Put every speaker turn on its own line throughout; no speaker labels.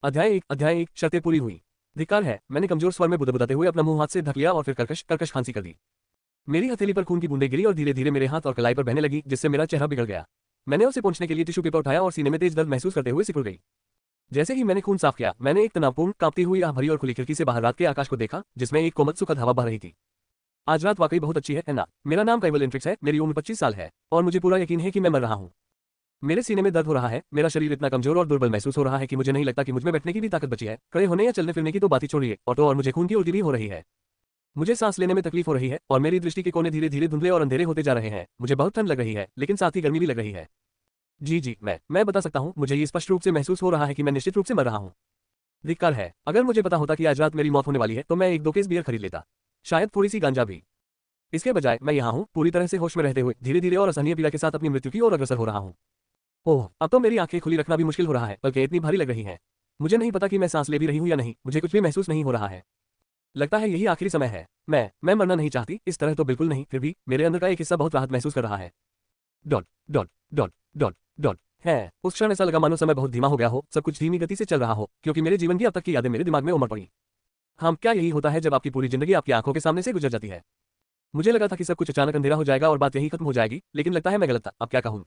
अध्याय 1 शर्तें पूरी हुई। धिक्कार है, मैंने कमजोर स्वर में बुदबुदाते हुए अपना मुंह हाथ से ढक लिया और फिर कर्कश खांसी कर दी। मेरी हथेली पर खून की बूंदें गिरी और धीरे धीरे मेरे हाथ और कलाई पर बहने लगी, जिससे मेरा चेहरा बिगड़ गया। मैंने उसे पोंछने के लिए टिश्यू पेपर उठाया और सीने में तेज दर्द महसूस करते हुए सिकुड़ गई। जैसे ही मैंने खून साफ किया, मैंने एक तनावपूर्ण, कांपती हुई आह भरी और खुली खिड़की से बाहर रात के आकाश को देखा, जिसमें एक कोमल सुखद हवा बह रही थी। आज रात वाकई बहुत अच्छी है ना? मेरा नाम कैवल एंट्रिक्स है, मेरी उम्र 25 साल है और मुझे पूरा यकीन है कि मैं मर रहा हूँ। मेरे सीने में दर्द हो रहा है, मेरा शरीर इतना कमजोर और दुर्बल महसूस हो रहा है कि मुझे नहीं लगता कि मुझमें बैठने की भी ताकत बची है। खड़े होने या चलने फिरने की तो बात ही छोड़िए, और मुझे खून की उल्टी भी हो रही है। मुझे सांस लेने में तकलीफ हो रही है और मेरी दृष्टि के कोने धीरे धीरे धुंधले और अंधेरे होते जा रहे हैं। मुझे बहुत ठंड लग रही है, लेकिन साथ ही गर्मी भी लग रही है। जी, मैं बता सकता हूँ, मुझे ये स्पष्ट रूप से महसूस हो रहा है कि मैं निश्चित रूप से मर रहा हूँ। धिक्कार है, अगर मुझे पता होता कि आज रात मेरी मौत होने वाली है तो मैं 1-2 केस बियर खरीद लेता, शायद थोड़ी सी गांजा भी। इसके बजाय मैं यहाँ हूँ, पूरी तरह से होश में रहते हुए, धीरे धीरे और असहनीय पीड़ा के साथ अपनी मृत्यु की ओर अग्रसर हो रहा हूँ। ओह, अब तो मेरी आंखें खुली रखना भी मुश्किल हो रहा है, बल्कि इतनी भारी लग रही हैं। मुझे नहीं पता कि मैं सांस ले भी रही हूँ या नहीं, मुझे कुछ भी महसूस नहीं हो रहा है। लगता है यही आखिरी समय है। मैं मरना नहीं चाहती, इस तरह तो बिल्कुल नहीं, फिर भी मेरे अंदर का एक हिस्सा बहुत राहत महसूस कर रहा है। Dot dot dot dot dot है। उस क्षण ऐसा लगा मानो समय बहुत धीमा हो गया हो, सब कुछ धीमी गति से चल रहा हो, क्योंकि मेरे जीवन की अब तक की यादें मेरे दिमाग में उमड़ पड़ी। हाँ, क्या यही होता है जब आपकी पूरी जिंदगी आपकी आंखों के सामने से गुजर जाती है? मुझे लगा था कि सब कुछ अचानक अंधेरा हो जाएगा और बात यही खत्म हो जाएगी, लेकिन लगता है मैं गलत था। अब क्या कहूँ?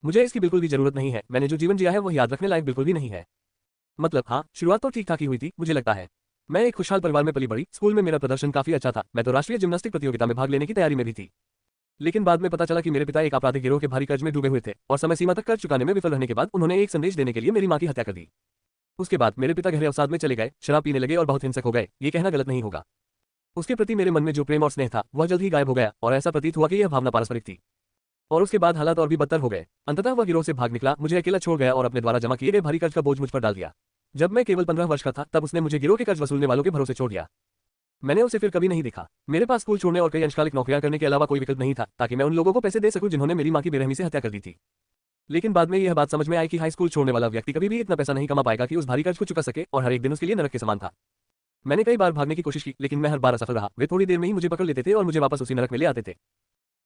मुझे इसकी बिल्कुल भी जरूरत नहीं है। मैंने जो जीवन जिया है वो याद रखने लायक बिल्कुल भी नहीं है। मतलब हाँ, शुरुआत तो ठीक ठाक ही हुई थी, मुझे लगता है। मैं एक खुशहाल परिवार में पली बड़ी, स्कूल में मेरा प्रदर्शन काफी अच्छा था, मैं तो राष्ट्रीय जिम्नास्टिक प्रतियोगिता में भाग लेने की तैयारी में भी थी। लेकिन बाद में पता चला कि मेरे पिता एक आपराधिक गिरोह के भारी कर्ज में डूबे हुए थे और समय सीमा तक कर्ज चुकाने में विफल रहने के बाद उन्होंने एक संदेश देने के लिए मेरी मां की हत्या कर दी। उसके बाद मेरे पिता गहरे अवसाद में चले गए, शराब पीने लगे और बहुत हिंसक हो गए। ये कहना गलत नहीं होगा। उसके प्रति मेरे मन में जो प्रेम और स्नेह था वह जल्द ही गायब हो गया और ऐसा प्रतीत हुआ कि यह भावना पारस्परिक थी। और उसके बाद हालात और भी बदतर हो गए। अंततः वह गिरोह से भाग निकला, मुझे अकेला छोड़ गया और अपने द्वारा जमा किए गए भारी कर्ज का बोझ मुझ पर डाल दिया। जब मैं केवल 15 वर्ष का था तब उसने मुझे गिरोह के कर्ज वसूलने वालों के भरोसे छोड़ दिया। मैंने उसे फिर कभी नहीं देखा। मेरे पास स्कूल छोड़ने और कई अंशकालिक नौकरियां करने के अलावा कोई विकल्प नहीं था, ताकि मैं उन लोगों को पैसे दे सकूं जिन्होंने मेरी मां की बेरहमी से हत्या कर दी थी। लेकिन बाद में यह बात समझ में आई कि हाई स्कूल छोड़ने वाला व्यक्ति कभी भी इतना पैसा नहीं कमा पाएगा कि उस भारी कर्ज को चुका सके, और हर एक दिन उसके लिए नरक के समान था। मैंने कई बार भागने की कोशिश की, लेकिन मैं हर बार असफल रहा। वे थोड़ी देर में ही मुझे पकड़ लेते थे और मुझे वापस उसी नरक में ले आते थे।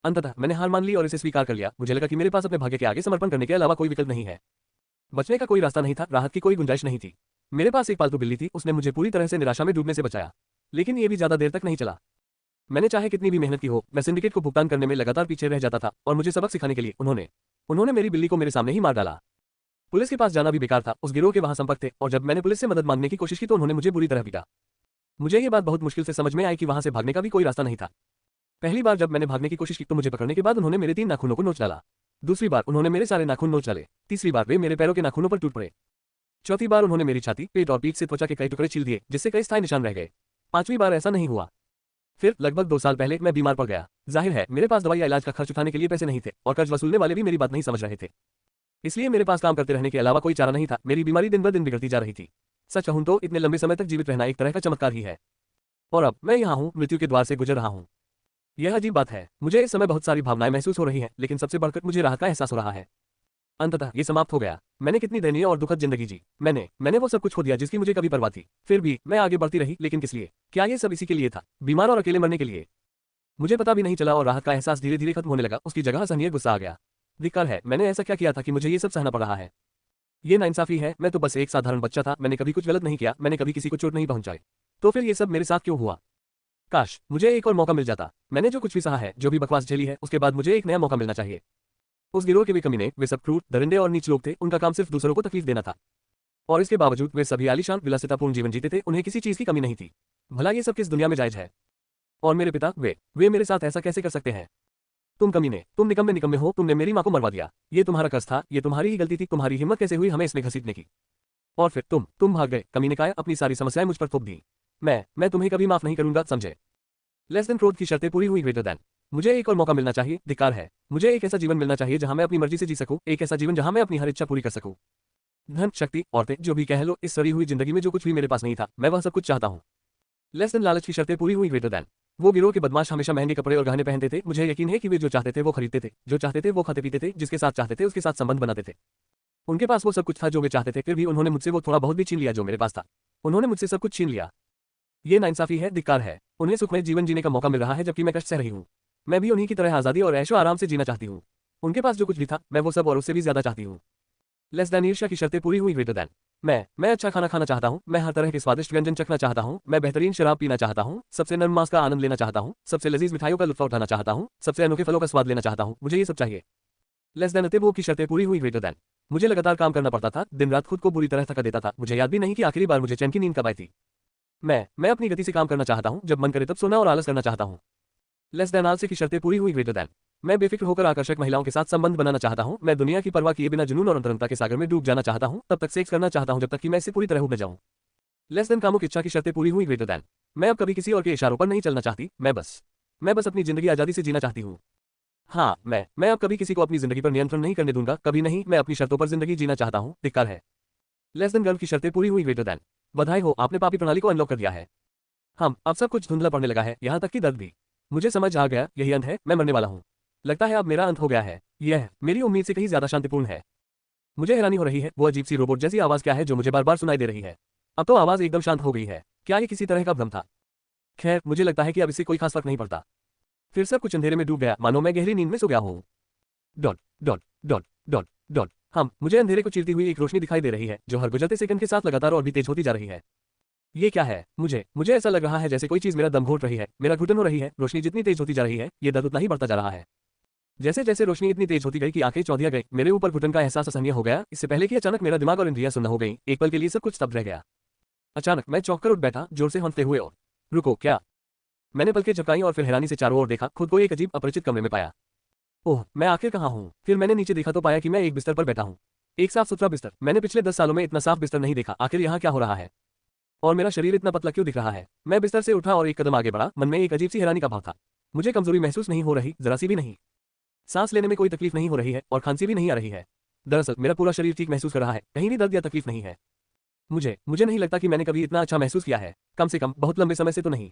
अंततः मैंने हार मान ली और इसे स्वीकार कर लिया। मुझे लगा कि मेरे पास अपने भाग्य के आगे समर्पण करने के अलावा कोई विकल्प नहीं है। बचने का कोई रास्ता नहीं था, राहत की कोई गुंजाइश नहीं थी। मेरे पास एक पालतू बिल्ली थी, उसने मुझे पूरी तरह से निराशा में डूबने से बचाया। लेकिन ये भी ज्यादा देर तक नहीं चला। मैंने चाहे कितनी भी मेहनत की हो, मैं सिंडिकेट को भुगतान करने में लगातार पीछे रह जाता था और मुझे सबक सिखाने के लिए उन्होंने मेरी बिल्ली को मेरे सामने ही मार डाला। पुलिस के पास जाना भी बेकार था, उस गिरोह के वहां संपर्क थे, और जब मैंने पुलिस से मदद मांगने की कोशिश की तो उन्होंने मुझे बुरी तरह पीटा। मुझे ये बात बहुत मुश्किल से समझ में आई कि वहां से भागने का भी कोई रास्ता नहीं था। पहली बार जब मैंने भागने की कोशिश की तो मुझे पकड़ने के बाद उन्होंने मेरे 3 नाखूनों को नोच डाला। दूसरी बार उन्होंने मेरे सारे नाखून नोच डाले। तीसरी बार वे मेरे पैरों के नाखूनों पर टूट पड़े। चौथी बार उन्होंने मेरी छाती, पेट और पीठ से त्वचा के कई टुकड़े छील दिए, जिससे कई स्थायी निशान रह गए। 5वीं बार ऐसा नहीं हुआ। फिर लगभग 2 साल पहले मैं बीमार पड़ गया। जाहिर है मेरे पास दवाई या इलाज का खर्च उठाने के लिए पैसे नहीं थे, और कर्ज वसूलने वाले भी मेरी बात नहीं समझ रहे थे। इसलिए मेरे पास काम करते रहने के अलावा कोई चारा नहीं था। मेरी बीमारी दिन ब दिन बिगड़ती जा रही थी। सच कहूं तो इतने लंबे समय तक जीवित रहना एक तरह का चमत्कार ही है। और अब मैं यहाँ हूँ, मृत्यु के द्वार से गुजर रहा हूँ। यह अजीब बात है, मुझे इस समय बहुत सारी भावनाएं महसूस हो रही हैं, लेकिन सबसे बढ़कर मुझे राहत का एहसास हो रहा है। अंततः ये समाप्त हो गया। मैंने कितनी दयनीय और दुखद जिंदगी जी। मैंने वो सब कुछ खो दिया जिसकी मुझे कभी परवाह थी। फिर भी मैं आगे बढ़ती रही, लेकिन किस लिए? क्या ये सब इसी के लिए था? बीमार और अकेले मरने के लिए? मुझे पता भी नहीं चला और राहत का एहसास धीरे धीरे खत्म होने लगा। उसकी जगह असहनीय गुस्सा आ गया। धिक्कार है, मैंने ऐसा क्या किया था कि मुझे ये सब सहना पड़ रहा है? ये नाइंसाफी है। मैं तो बस एक साधारण बच्चा था, मैंने कभी कुछ गलत नहीं किया, मैंने कभी किसी को चोट नहीं पहुंचाई। तो फिर ये सब मेरे साथ क्यों हुआ? काश मुझे एक और मौका मिल जाता। मैंने जो कुछ भी सहा है, जो भी बकवास झेली है, उसके बाद मुझे एक नया मौका मिलना चाहिए। उस गिरोह के भी कमीने, वे सब क्रूर, दरिंदे और नीच लोग थे। उनका काम सिर्फ दूसरों को तकलीफ देना था, और इसके बावजूद वे सभी आलीशान विलासितापूर्ण जीवन जीते थे। उन्हें किसी चीज की कमी नहीं थी। भला ये सब किस दुनिया में जायज है? और मेरे पिता, वे मेरे साथ ऐसा कैसे कर सकते हैं? तुम कमीने, तुम निकम्मे निकम्मे हो, तुमने मेरी मां को मरवा दिया। ये तुम्हारा कर्ज था, ये तुम्हारी ही गलती थी। तुम्हारी हिम्मत कैसे हुई हमें इसमें घसीटने की? और फिर तुम भाग गए। कमीने का अपनी सारी समस्याएं मुझ पर थोप दी। मैं तुम्हें कभी माफ नहीं करूंगा, समझे? लेस देन क्रोध की शर्तें पूरी हुई, ग्रेटर देन। मुझे एक और मौका मिलना चाहिए। धिक्कार है, मुझे एक ऐसा जीवन मिलना चाहिए जहां मैं अपनी मर्जी से जी सकूं, एक ऐसा जीवन जहां मैं अपनी हर इच्छा पूरी कर सकूं। धन, शक्ति, औरतें, जो भी कह लो, इस सड़ी हुई जिंदगी में जो कुछ भी मेरे पास नहीं था, मैं वह सब कुछ चाहता हूं। लेस देन लालच की शर्तें पूरी हुई, ग्रेटर देन। वो गिरोह के बदमाश हमेशा महंगे कपड़े और गहने पहनते थे। मुझे यकीन है कि वे जो चाहते थे वो खरीदते थे, जो चाहते थे वो खाते पीते थे, जिसके साथ चाहते थे उसके साथ संबंध बनाते थे। उनके पास वो सब कुछ था जो वे चाहते थे, फिर भी उन्होंने मुझसे वो थोड़ा बहुत भी छीन लिया जो मेरे पास था। उन्होंने मुझसे सब कुछ छीन लिया। ये नाइंसाफी है, धिक्कार है। उन्हें सुखमय जीवन जीने का मौका मिल रहा है जबकि मैं कष्ट सह रही हूँ। मैं भी उन्हीं की तरह आजादी और ऐशो आराम से जीना चाहती हूँ। उनके पास जो कुछ भी था, मैं वो सब और उससे भी ज्यादा चाहती हूँ। लेस देन ईर्ष्या की शर्तें पूरी हुई, ग्रेटर देन। मैं अच्छा खाना खाना चाहता हूँ, मैं हर तरह के स्वादिष्ट व्यंजन चखना चाहता हूँ, मैं बेहतरीन शराब पीना चाहता हूँ, सबसे नर्म मांस का आनंद लेना चाहता हूँ, सबसे लजीज मिठाइयों का लुत्फ उठाना चाहता हूँ, सबसे अनोखे फलों का स्वाद लेना चाहता हूँ, मुझे ये सब चाहिए। लेस देन अतः वो की शर्तें पूरी हुई ग्रेटर देन। मुझे लगातार काम करना पड़ता था, दिन रात खुद को बुरी तरह थका देता था, मुझे याद भी नहीं कि आखिरी बार मुझे चैन की नींद कब आई थी। मैं अपनी गति से काम करना चाहता हूँ, जब मन करे तब सोना और आलस करना चाहता हूँ। लेस देन आलस्य की शर्तें पूरी हुई ग्रेटर देन। मैं बेफिक्र होकर आकर्षक महिलाओं के साथ संबंध बनाना चाहता हूँ, मैं दुनिया की परवाह किए बिना जुनून और अंतरंगता के सागर में डूब जाना चाहता हूँ, तब तक सेक्स करना चाहता हूँ जब तक कि मैं इससे पूरी तरह उब न जाऊँ। लेस देन कामुक इच्छा की शर्तें पूरी हुई ग्रेटर देन। मैं अब कभी किसी और के इशारों पर नहीं चलना चाहती, मैं बस अपनी जिंदगी आजादी से जीना चाहती हूँ। हाँ, मैं अब कभी किसी को अपनी जिंदगी पर नियंत्रण नहीं करने दूंगा, कभी नहीं, मैं अपनी शर्तों पर जिंदगी जीना चाहता हूँ, धिक्कार है। लेस देन गर्व की शर्तें पूरी हुई ग्रेटर देन। बधाई हो, आपने पापी प्रणाली को अनलॉक कर दिया है। अब सब कुछ धुंधला पड़ने लगा है, यहाँ तक कि दर्द भी। मुझे समझ आ गया, यही अंत है, मैं मरने वाला हूँ। लगता है अब मेरा अंत हो गया है। यह मेरी उम्मीद से कहीं ज्यादा शांतिपूर्ण है। मुझे हैरानी हो रही है, वो अजीब सी रोबोट जैसी आवाज क्या है जो मुझे बार बार सुनाई दे रही है। अब तो आवाज एकदम शांत हो गई है। क्या ये किसी तरह का भ्रम था? खैर, मुझे लगता है कि अब इससे कोई खास फर्क नहीं पड़ता। फिर सब कुछ अंधेरे में डूब गया, मानो मैं गहरी नींद में सो गया हूँ। Dot dot dot dot dot. मुझे अंधेरे को चीरती हुई एक रोशनी दिखाई दे रही है, जो हर गुजरते सेकंड के साथ लगातार और भी तेज होती जा रही है। ये क्या है? मुझे ऐसा लग रहा है जैसे कोई चीज मेरा दम घोट रही है, मेरा घुटन हो रही है, रोशनी जितनी तेज होती जा रही है, ये दर्द उतना ही बढ़ता जा रहा है। जैसे जैसे रोशनी इतनी तेज होती गई कि आंखें चौंधिया गई, मेरे ऊपर घुटन का एहसास असहनीय हो गया, इससे पहले कि अचानक मेरा दिमाग और इंद्रियां सुन्न हो गई, एक पल के लिए सब कुछ स्तब्ध रह गया। अचानक मैं चौंक कर उठ बैठा, जोर से हंसते हुए, और रुको, क्या? मैंने पलकें झपकाई और फिर हैरानी से चारों ओर देखा, खुद को एक अजीब अपरिचित कमरे में पाया। ओह, मैं आखिर कहाँ हूँ? फिर मैंने नीचे देखा तो पाया कि मैं एक बिस्तर पर बैठा हूँ। एक साफ सुथरा बिस्तर। मैंने पिछले 10 सालों में इतना साफ बिस्तर नहीं देखा। आखिर यहाँ क्या हो रहा है? और मेरा शरीर इतना पतला क्यों दिख रहा है? मैं बिस्तर से उठा और एक कदम आगे बढ़ा, मन में एक अजीब सी हैरानी का भाव था। मुझे कमजोरी महसूस नहीं हो रही, जरा सी भी नहीं। सांस लेने में कोई तकलीफ नहीं हो रही है और खांसी भी नहीं आ रही है। दरअसल मेरा पूरा शरीर ठीक महसूस कर रहा है, कहीं भी दर्द या तकलीफ नहीं है। मुझे नहीं लगता कि मैंने कभी इतना अच्छा महसूस किया है, कम से कम बहुत लंबे समय से तो नहीं।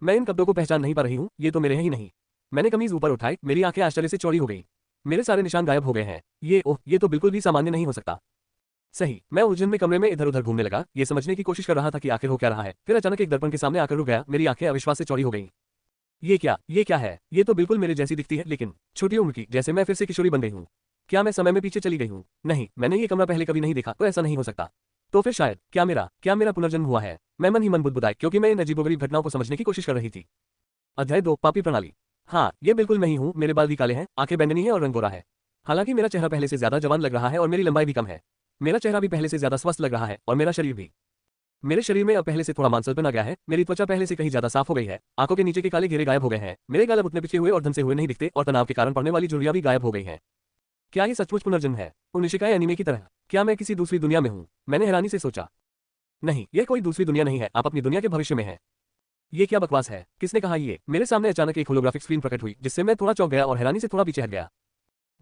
मैं इन कपड़ों को पहचान नहीं पा रही हूँ, ये तो मेरे हैं ही नहीं। मैंने कमीज ऊपर उठाई, मेरी आंखें आश्चर्य से चौड़ी हो गई। मेरे सारे निशान गायब हो गए हैं। ये तो बिल्कुल भी सामान्य नहीं हो सकता। सही, मैं उलझन में कमरे में इधर उधर घूमने लगा, ये समझने की कोशिश कर रहा था कि आखिर हो क्या रहा है। फिर अचानक एक दर्पण के सामने आकर रुक गया, मेरी आंखें अविश्वास से चौड़ी हो गईं। ये क्या है? ये तो बिल्कुल मेरे जैसी दिखती है, लेकिन छोटी उम्र की, जैसे मैं फिर से किशोरी बन गई हूँ। क्या मैं समय में पीछे चली गई हूँ? नहीं, मैंने ये कमरा पहले कभी नहीं देखा, तो ऐसा नहीं हो सकता। तो फिर शायद क्या मेरा पुनर्जन्म हुआ है? मैं मन ही मन बुदबुदाई, क्योंकि मैं इन अजीबोगरीब घटनाओं को समझने की कोशिश कर रही थी। अध्याय 2, पापी प्रणाली। हाँ, ये बिल्कुल मैं ही हूँ, मेरे बाल भी काले हैं, आंखें बैंगनी हैं और रंग गोरा है। हालांकि मेरा चेहरा पहले से ज्यादा जवान लग रहा है और मेरी लंबाई भी कम है। मेरा चेहरा भी पहले से ज्यादा स्वस्थ लग रहा है और मेरा शरीर भी। मेरे शरीर में अब पहले से थोड़ा मांसलपन आ गया है, मेरी त्वचा पहले से कहीं ज्यादा साफ हो गई है, आंखों के नीचे के काले घेरे गायब हो गए हैं, मेरे गाल अब उतने पिछले हुए और धन से हुए नहीं दिखते और तनाव के कारण पड़ने वाली झुर्रियां भी गायब हो गई हैं। क्या ये सचमुच पुनर्जन्म है? उन निशिकाए एनीमे की तरह? क्या मैं किसी दूसरी दुनिया में हूँ? मैंने हैरानी से सोचा। नहीं, यह कोई दूसरी दुनिया नहीं है, आप अपनी दुनिया के भविष्य में हैं। ये क्या बकवास है? किसने कहा ये? मेरे सामने अचानक एक होलोग्राफिक स्क्रीन प्रकट हुई, जिससे मैं थोड़ा चौंक गया और हैरानी से थोड़ा पीछे हट गया।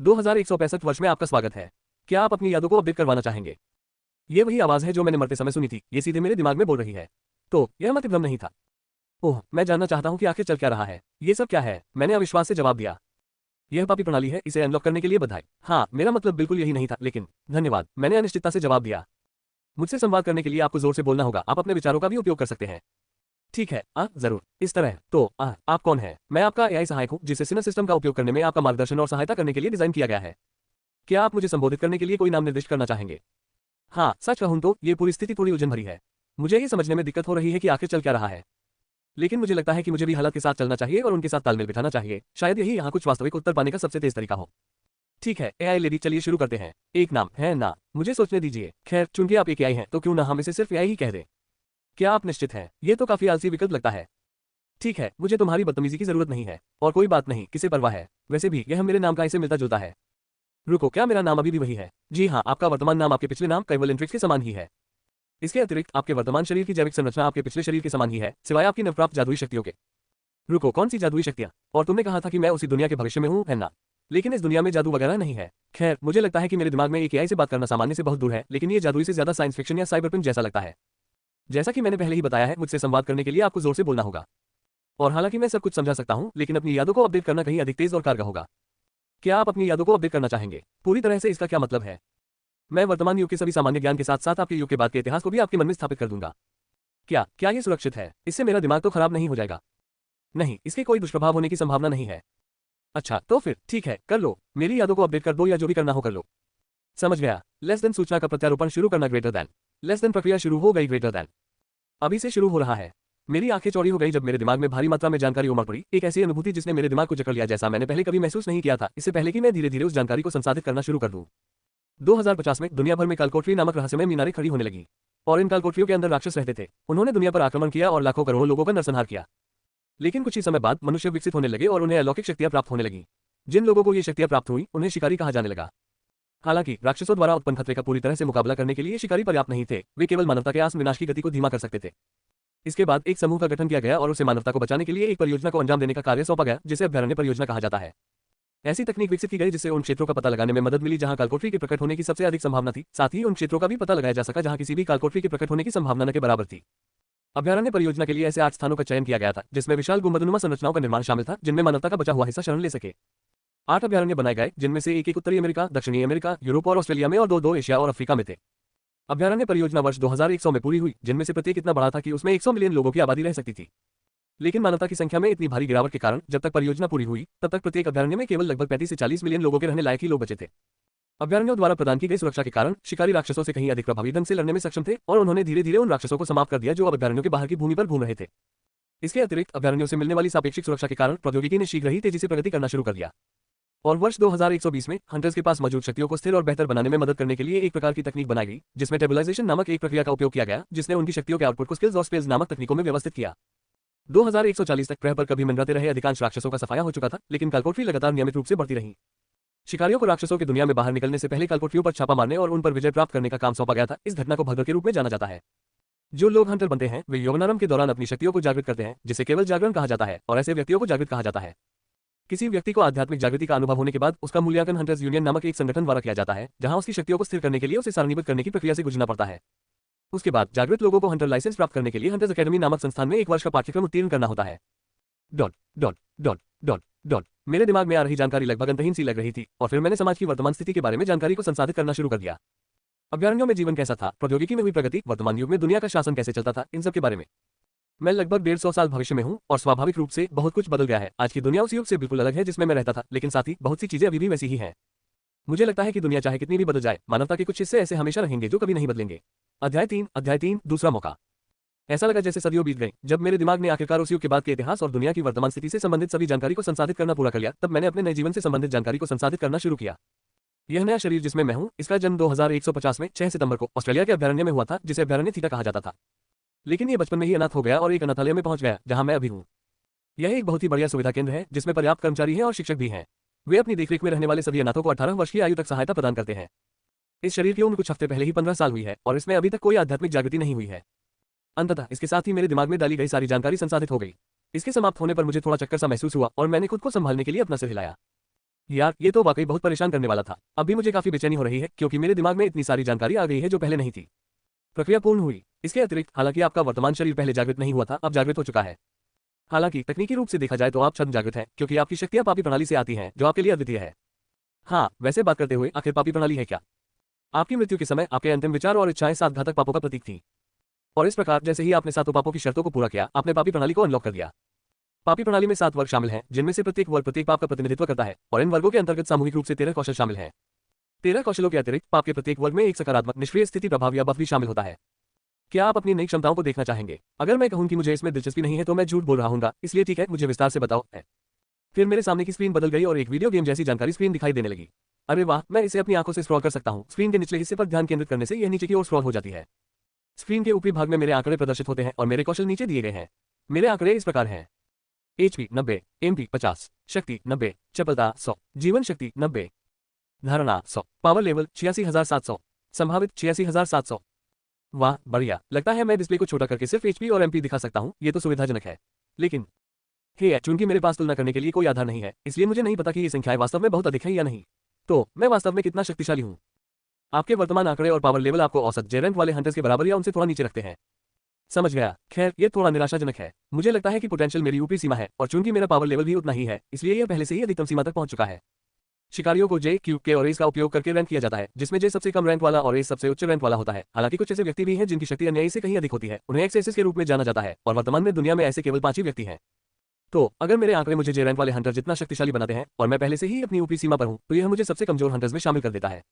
2165 वर्ष में आपका स्वागत है। क्या आप अपनी यादों को अपडेट करवाना चाहेंगे? ये वही आवाज है जो मैंने मरते समय सुनी थी, ये सीधे मेरे दिमाग में बोल रही है। तो यह मत भ्रम नहीं था। ओह, मैं जानना चाहता हूँ कि आखिर चल क्या रहा है। ये सब क्या है? मैंने अविश्वास से जवाब दिया। यह पापी प्रणाली है, इसे अनलॉक करने के लिए बधाई। हाँ, मेरा मतलब बिल्कुल यही नहीं था, लेकिन धन्यवाद, मैंने अनिश्चितता से जवाब दिया। मुझसे संवाद करने के लिए आपको जोर से बोलना होगा, आप अपने विचारों का भी उपयोग कर सकते हैं। ठीक है, जरूर, इस तरह। तो आप कौन है? मैं आपका एआई सहायक हूँ, जिसे सिनर सिस्टम का उपयोग करने में आपका मार्गदर्शन और सहायता करने के लिए डिजाइन किया गया है। क्या आप मुझे संबोधित करने के लिए कोई नाम निर्दिष्ट करना चाहेंगे? हाँ, सच कहूं तो ये पूरी स्थिति थोड़ी उलझन भरी है। मुझे ये समझने में दिक्कत हो रही है कि आखिर चल क्या रहा है। लेकिन मुझे लगता है कि मुझे भी हालात के साथ चलना चाहिए और उनके साथ तालमेल बिठाना चाहिए। शायद यही यहाँ कुछ वास्तविक उत्तर पाने का सबसे तेज तरीका हो। ठीक है एआई लेडी, चलिए शुरू करते हैं। एक नाम है ना? मुझे सोचने दीजिए। खैर, चूंकि आप एक एआई हैं, तो क्यों ना हम इसे सिर्फ एआई ही कह दें। क्या आप निश्चित हैं? ये तो काफी आलसी विकल्प लगता है। ठीक है, मुझे तुम्हारी बदतमीजी की जरूरत नहीं है, और कोई बात नहीं, किसे परवाह है। वैसे भी यह मेरे नाम का इसे मिलता जुलता है। रुको, क्या मेरा नाम अभी भी वही है? जी हाँ, आपका वर्तमान नाम आपके पिछले नाम कैवल इंट्रिक्स के समान ही है। इसके अतिरिक्त आपके वर्तमान शरीर की जैविक संरचना आपके पिछले शरीर के समान ही है, सिवाय आपकी नवप्राप्त जादुई शक्तियों के। रुको, कौन सी जादुई शक्तियां? और तुमने कहा था कि मैं उसी दुनिया के भविष्य में हूँ, है ना? लेकिन इस दुनिया में जादू वगैरह नहीं है। खैर, मुझे लगता है कि मेरे दिमाग में एक एआई से बात करना सामान्य से बहुत दूर है, लेकिन ये जादुई से ज्यादा साइंस फिक्शन या साइबरपंक जैसा लगता है। जैसा कि मैंने पहले ही बताया है, मुझसे संवाद करने के लिए आपको जोर से बोलना होगा। और हालांकि मैं सब कुछ समझा सकता हूं, लेकिन अपनी यादों को अपडेट करना कहीं अधिक तेज और कारगर होगा। क्या आप अपनी यादों को अपडेट करना चाहेंगे? पूरी तरह से इसका क्या मतलब है? मैं वर्तमान युग के सभी सामान्य ज्ञान के साथ साथ आपके युग के बाद के इतिहास को भी आपके मन में स्थापित कर दूंगा। क्या ये सुरक्षित है? इससे मेरा दिमाग तो खराब नहीं हो जाएगा? नहीं, इसके कोई दुष्प्रभाव होने की संभावना नहीं है। अच्छा, तो फिर ठीक है, कर लो। मेरी यादों को अपडेट कर दो या जो भी करना हो कर लो। समझ गया। लेस देन सूचना का प्रत्यारोपण शुरू करना ग्रेटर देन। लेस देन प्रक्रिया शुरू हो गई, ग्रेटर देन अभी से शुरू हो रहा है। मेरी आंखें चौड़ी हो गई जब मेरे दिमाग में भारी मात्रा में जानकारी उमड़ पड़ी, एक ऐसी अनुभूति जिसने मेरे दिमाग को जकड़ लिया जैसा मैंने पहले कभी महसूस नहीं किया था, इससे पहले कि मैं धीरे धीरे उस जानकारी को संसाधित करना शुरू कर दूं। 2050 में दुनिया भर में कालकोठरी नामक रहस्यमय मीनारें खड़ी होने लगी और इन कालकोठरियों के अंदर राक्षस रहते थे। उन्होंने दुनिया पर आक्रमण किया और लाखों करोड़ों लोगों का नरसंहार किया। लेकिन कुछ ही समय बाद मनुष्य विकसित होने लगे और उन्हें अलौकिक शक्तियां प्राप्त होने लगी। जिन लोगों को ये शक्तियां प्राप्त हुई उन्हें शिकारी कहा जाने लगा। हालांकि राक्षसों द्वारा उत्पन्न खतरे का पूरी तरह से मुकाबला करने के लिए शिकारी पर्याप्त नहीं थे, वे केवल मानवता के आस विनाश की गति को धीमा कर सकते थे। इसके बाद एक समूह का गठन किया गया और उसे मानवता को बचाने के लिए एक परियोजना को अंजाम देने का कार्य सौंपा गया, जिसे अभ्यारण्य परियोजना कहा जाता है। ऐसी तकनीक विकसित की गई जिससे उन क्षेत्रों का पता लगाने में मदद मिली जहां कालकोठरी के प्रकट होने की सबसे अधिक संभावना थी, साथ ही उन क्षेत्रों का भी पता लगाया जा सका जहां किसी भी कालकोठरी के प्रकट होने की संभावना न के बराबर थी। अभ्यारण्य परियोजना के लिए ऐसे 8 स्थानों का चयन किया गया था, जिसमें विशाल गुंबदनुमा संरचनाओं का निर्माण शामिल था, जिनमें मानवता का बचा हुआ हिस्सा शरण ले सके। 8 अभ्यारण्य बनाए गए, जिनमें से एक उत्तरी अमेरिका, दक्षिणी अमेरिका, यूरोप और ऑस्ट्रेलिया में और दो एशिया और अफ्रीका में थे। अभ्यारण्य परियोजना वर्ष 2100 में पूरी हुई, जिनमें से प्रत्येक इतना बड़ा था कि उसमें 100 मिलियन लोगों की आबादी रह सकती थी। लेकिन मानवता की संख्या में इतनी भारी गिरावट के कारण जब तक परियोजना पूरी हुई तब तक प्रत्येक अभ्यारण्य में केवल लगभग 35 से 40 मिलियन लोगों के रहने लायक ही लोग बचे थे। अभ्यारण्यों द्वारा प्रदान की गई सुरक्षा के कारण शिकारी राक्षसों से कहीं अधिक प्रभावी ढंग से लड़ने में सक्षम थे और उन्होंने धीरे धीरे उन राक्षसों को समाप्त कर दिया जो अब अभ्यारण्यों के बाहर की भूमि पर घूम रहे थे। इसके अतिरिक्त अभ्यारण्यों से मिलने वाली सापेक्षिक सुरक्षा के कारण प्रौद्योगिकी ने शीघ्र ही तेजी से प्रगति करना शुरू कर दिया और वर्ष 2120 में हंटर्स के पास मौजूद शक्तियों को स्थिर और बेहतर बनाने में मदद करने के लिए एक प्रकार की तकनीक बनाई गई, जिसमें टेबलाइजेशन नामक एक प्रक्रिया का उपयोग किया गया, जिसने उनकी शक्तियों के आउटपुट को स्किल्स और स्पेल्स नामक तकनीकों में व्यवस्थित किया। 2140 तक ग्रह पर कभी मंडराते रहे अधिकांश राक्षसों का सफाया हो चुका था, लेकिन कालकोठरी लगातार नियमित रूप से बढ़ती रही। शिकारियों को राक्षसों की दुनिया में बाहर निकलने से पहले कालकोठरियों पर छापा मारने और उन पर विजय प्राप्त करने का काम सौंपा गया था। इस घटना को भगदड़ के रूप में जाना जाता है। जो लोग हंटर बनते हैं वे यौवनारंभ के दौरान अपनी शक्तियों को जागृत करते हैं, जिसे केवल जागरण कहा जाता है, और ऐसे व्यक्तियों को जागृत कहा जाता है। किसी व्यक्ति को आध्यात्मिक जागृति का अनुभव होने के बाद उसका मूल्यांकन हंटर्स यूनियन नामक एक संगठन द्वारा किया जाता है, जहां उसकी शक्तियों को स्थिर करने के लिए उसे सारणीबद्ध करने की प्रक्रिया से गुजरना पड़ता है। उसके बाद जागृत लोगों को हंटर लाइसेंस प्राप्त करने के लिए हंटर्स अकेडमी नामक संस्थान में 1 वर्ष का पाठ्यक्रम उत्तीर्ण करना होता है। Dot dot dot dot dot मेरे दिमाग में आ रही जानकारी लगभग अंतहीन सी लग रही थी और फिर मैंने समाज की वर्तमान स्थिति के बारे में जानकारी को संसाधित करना शुरू कर दिया। अभ्यारण्यों में जीवन कैसा था, प्रौद्योगिकी में हुई प्रगति, वर्तमान युग में दुनिया का शासन कैसे चलता था, इन सब के बारे में। मैं लगभग 150 साल भविष्य में हूं और स्वाभाविक रूप से बहुत कुछ बदल गया है। आज की दुनिया उस युग से बिल्कुल अलग है जिसमें मैं रहता था, लेकिन साथ ही बहुत सी चीजें अभी भी वैसी ही हैं। मुझे लगता है कि दुनिया चाहे कितनी भी बदल जाए, मानवता के कुछ हिस्से ऐसे हमेशा रहेंगे जो कभी नहीं बदलेंगे। अध्याय 3 दूसरा मौका। ऐसा लगा जैसे सदियों बीत गई। जब मेरे दिमाग ने आखिरकार उस युग के बाद के इतिहास और दुनिया की वर्तमान स्थिति से संबंधित सभी जानकारी को संसाधित करना पूरा कर लिया, तब मैंने अपने नए जीवन से संबंधित जानकारी को संसाधित करना शुरू किया। यह नया शरीर जिसमें मैं हूं, इसका जन्म 2150 में 6 सितंबर को ऑस्ट्रेलिया के अभ्यारण्य में हुआ था, जिसे अभ्यारण्य थीटा कहा जाता था। लेकिन ये बचपन में ही अनाथ हो गया और एक अनाथालय में पहुंच गया, जहां मैं अभी हूं। यह एक बहुत ही बढ़िया सुविधा केंद्र है जिसमें पर्याप्त कर्मचारी हैं और शिक्षक भी हैं। वे अपनी देखरेख में रहने वाले सभी अनाथों को 18 वर्ष की आयु तक सहायता प्रदान करते हैं। इस शरीर की उम्र कुछ हफ्ते पहले ही 15 साल हुई है और इसमें अभी तक कोई आध्यात्मिक जागृति नहीं हुई है। अंततः इसके साथ ही मेरे दिमाग में डाली गई सारी जानकारी संसाधित हो गई। इसके समाप्त होने पर मुझे थोड़ा चक्कर सा महसूस हुआ और मैंने खुद को संभालने के लिए अपना सिर हिलाया। यार, ये तो वाकई बहुत परेशान करने वाला था। अब भी मुझे काफी बेचैनी हो रही है क्योंकि मेरे दिमाग में इतनी सारी जानकारी आ गई है जो पहले नहीं थी। प्रक्रिया पूर्ण हुई। इसके अतिरिक्त हालांकि आपका वर्तमान शरीर पहले जागृत नहीं हुआ था, अब जागृत हो चुका है। हालांकि तकनीकी रूप से देखा जाए तो आप छद्म जागृत हैं, क्योंकि आपकी शक्तियां पापी प्रणाली से आती हैं, जो आपके लिए अद्वितीय है। हाँ, वैसे बात करते हुए आखिर पापी प्रणाली है क्या? आपकी मृत्यु के समय आपके अंतिम विचार और इच्छाएं 7 घातक पापों का प्रतीक थी। और इस प्रकार जैसे ही आपने 7 पापों की शर्तों को पूरा किया, आपने पापी प्रणाली को अनलॉक कर दिया। पापी प्रणाली में 7 वर्ग शामिल हैं, जिनमें से प्रत्येक वर्ग प्रत्येक पाप का प्रतिनिधित्व करता है, और इन वर्गों के अंतर्गत सामूहिक रूप से 13 कौशल शामिल हैं। 13 कौशलों के अतिरिक्त पाप के प्रत्येक वर्ग में एक सकारात्मक निष्क्रिय स्थिति प्रभाव या बफ भी शामिल होता है। क्या आप अपनी नई क्षमताओं को देखना चाहेंगे? अगर मैं कहूं कि मुझे इसमें दिलचस्पी नहीं है तो मैं झूठ बोल रहा हूंगा, इसलिए ठीक है, मुझे विस्तार से बताओ। फिर मेरे सामने की स्क्रीन बदल गई और एक वीडियो गेम जैसी जानकारी स्क्रीन दिखाई देने लगी। अरे वाह, मैं इसे अपनी आंखों से स्क्रॉल कर सकता हूं। स्क्रीन के निचले हिस्से पर ध्यान केंद्रित करने से यह नीचे की ओर स्क्रॉल हो जाती है। स्क्रीन के ऊपरी भाग में मेरे आंकड़े प्रदर्शित होते हैं और मेरे कौशल नीचे दिए गए हैं। मेरे आंकड़े इस प्रकार हैं: HP 90, MP 50, शक्ति 90, चपलता 100, जीवन शक्ति 90, धारणा 100, पावर लेवल 86,700, संभावित 86,700। वाह, बढ़िया। लगता है मैं डिस्प्ले को छोटा करके सिर्फ HP और MP दिखा सकता हूं, ये तो सुविधाजनक है। लेकिन चूंकि मेरे पास तुलना करने के लिए कोई आधार नहीं है, इसलिए मुझे नहीं पता कि ये संख्याएं वास्तव में बहुत अधिक हैं या नहीं। तो मैं वास्तव में कितना शक्तिशाली हूं? आपके वर्तमान आंकड़े और पावर लेवल आपको औसत जे रैंक वाले हंटर्स के बराबर या उनसे थोड़ा नीचे रखते हैं। समझ गया। खैर, ये थोड़ा निराशाजनक है। मुझे लगता है कि पोटेंशियल मेरी ऊपरी सीमा है और चूंकि मेरा पावर लेवल भी उतना ही है, इसलिए यह पहले से ही अधिकतम सीमा तक पहुंच चुका है। शिकारियों को जे, क्यू, के और एस का उपयोग करके रैंक किया जाता है, जिसमें जे सबसे कम रैंक वाला और एस सबसे उच्च रैंक वाला होता है। हालांकि कुछ ऐसे व्यक्ति भी हैं जिनकी शक्ति अन्य से कहीं अधिक होती है, उन्हें एक्सेसिस के रूप में जाना जाता है, और वर्तमान में दुनिया में ऐसे केवल 5 ही व्यक्ति हैं। तो अगर मेरे आंकड़े मुझे जे रैंक वाले हंटर जितना शक्तिशाली बनाते हैं और मैं पहले से ही अपनी ऊपरी सीमा पर हूं, तो यह मुझे सबसे कमजोर हंटर्स में शामिल कर देता है।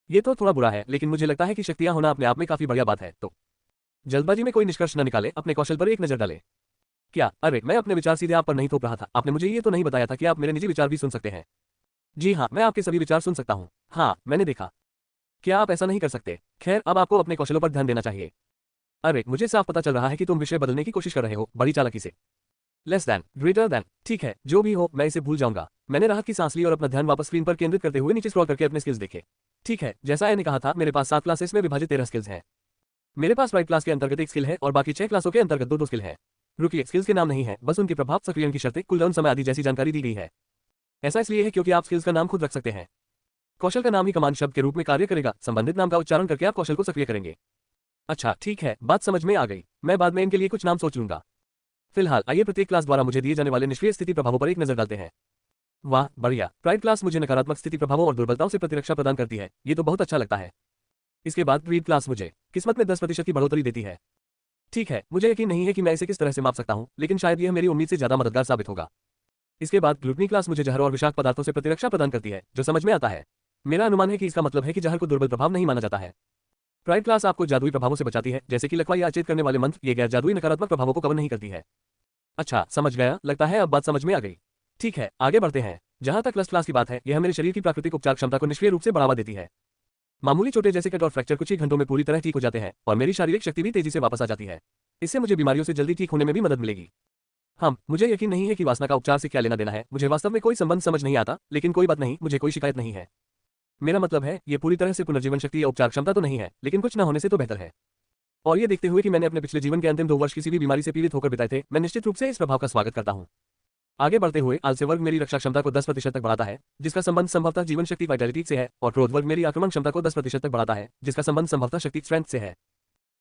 ये तो थोड़ा बुरा है, लेकिन मुझे लगता है कि शक्तियां होना अपने आप में काफी बढ़िया बात है। तो जल्दबाजी में कोई निष्कर्ष न निकाले, अपने कौशल पर एक नजर डालें। क्या? अरे, मैं अपने विचार सीधे आप पर नहीं थोप रहा था। आपने मुझे ये तो नहीं बताया था कि आप मेरे निजी विचार भी सुन सकते हैं। जी हाँ, मैं आपके सभी विचार सुन सकता हूँ। हाँ, मैंने देखा। क्या आप ऐसा नहीं कर सकते? खैर, अब आपको अपने कौशलों पर ध्यान देना चाहिए। अरे, मुझे साफ पता चल रहा है कि तुम विषय बदलने की कोशिश कर रहे हो, बड़ी चालाकी से। Less than, greater than. ठीक है, जो भी हो, मैं इसे भूल जाऊंगा। मैंने राहत की सांस ली और अपना ध्यान वापस स्क्रीन पर केंद्रित करते हुए नीचे स्क्रॉल करके अपने स्किल्स देखे। ठीक है, जैसा मैंने कहा था, मेरे पास 7 क्लासेस में विभाजित 13 स्किल्स हैं। मेरे पास राइट क्लास के अंतर्गत एक स्किल है और बाकी 6 क्लासों के अंतर्गत 2 स्किल है। रुकिए, स्किल्स के नाम नहीं है, बस उनके प्रभाव, सक्रियण की शर्तें, कूलडाउन समय आदि जैसी जानकारी दी गई है। ऐसा इसलिए है क्योंकि आप स्किल्स का नाम खुद रख सकते हैं। कौशल का नाम ही कमांड शब्द के रूप में कार्य करेगा। संबंधित नाम का उच्चारण करके आप कौशल को सक्रिय करेंगे। अच्छा, ठीक है, बात समझ में आ गई। मैं बाद में इनके लिए कुछ नाम सोच लूंगा। फिलहाल आइए प्रत्येक क्लास द्वारा मुझे दिए जाने वाले निष्क्रिय स्थिति प्रभावों पर एक नजर डालते हैं। वाह, बढ़िया। प्राइड क्लास मुझे नकारात्मक स्थिति प्रभावों और दुर्बलताओं से प्रतिरक्षा प्रदान करती है। ये तो बहुत अच्छा लगता है। इसके बाद ग्रीड क्लास मुझे किस्मत में 10% की बढ़ोतरी देती है। ठीक है, मुझे यकीन नहीं है कि मैं इसे किस तरह से माप सकता हूं, लेकिन शायद यह मेरी उम्मीद से ज्यादा मददगार साबित होगा। इसके बाद ग्लूटनी क्लास मुझे जहर और विषाक्त पदार्थों से प्रतिरक्षा प्रदान करती है, जो समझ में आता है। मेरा अनुमान है कि इसका मतलब है कि जहर को दुर्बल प्रभाव नहीं माना जाता है। प्राइड क्लास आपको जादुई प्रभावों से बचाती है, जैसे कि लकवा या अचेत करने वाले मंत्र। ये गैर जादुई नकारात्मक प्रभावों को कवर नहीं करती है। अच्छा, समझ गया। लगता है अब बात समझ में आ गई। ठीक है, आगे बढ़ते हैं। जहां तक लस्ट क्लास की बात है, यह मेरे शरीर की प्राकृतिक उपचार क्षमता को निष्क्रिय रूप से बढ़ावा देती है। मामूली चोटें जैसे कट और फ्रैक्चर कुछ ही घंटों में पूरी तरह ठीक हो जाते हैं और मेरी शारीरिक शक्ति भी तेजी से वापस आ जाती है। इससे मुझे बीमारियों से जल्दी ठीक होने में भी मदद मिलेगी। मुझे यकीन नहीं है कि वासना का उपचार से क्या लेना देना है। मुझे वास्तव में कोई संबंध समझ नहीं आता, लेकिन कोई बात नहीं, मुझे कोई शिकायत नहीं है। मेरा मतलब है, ये पूरी तरह से पुनर्जीवन शक्ति या उपचार क्षमता तो नहीं है, लेकिन कुछ न होने से तो बेहतर है। और ये देखते हुए कि मैंने अपने पिछले जीवन के अंतिम 2 वर्ष किसी भी बीमारी से पीड़ित होकर बिताए थे, मैं निश्चित रूप से इस प्रभाव का स्वागत करता हूँ। आगे बढ़ते हुए आलस्य वर्ग मेरी रक्षा क्षमता को 10% तक बढ़ाता है, जिसका संबंध संभवतः जीवन शक्ति वाइटलिटी से है, और क्रोध वर्ग मेरी आक्रमण क्षमता को 10% तक बढ़ाता है, जिसका संबंध संभवतः शक्ति स्ट्रेंथ से है।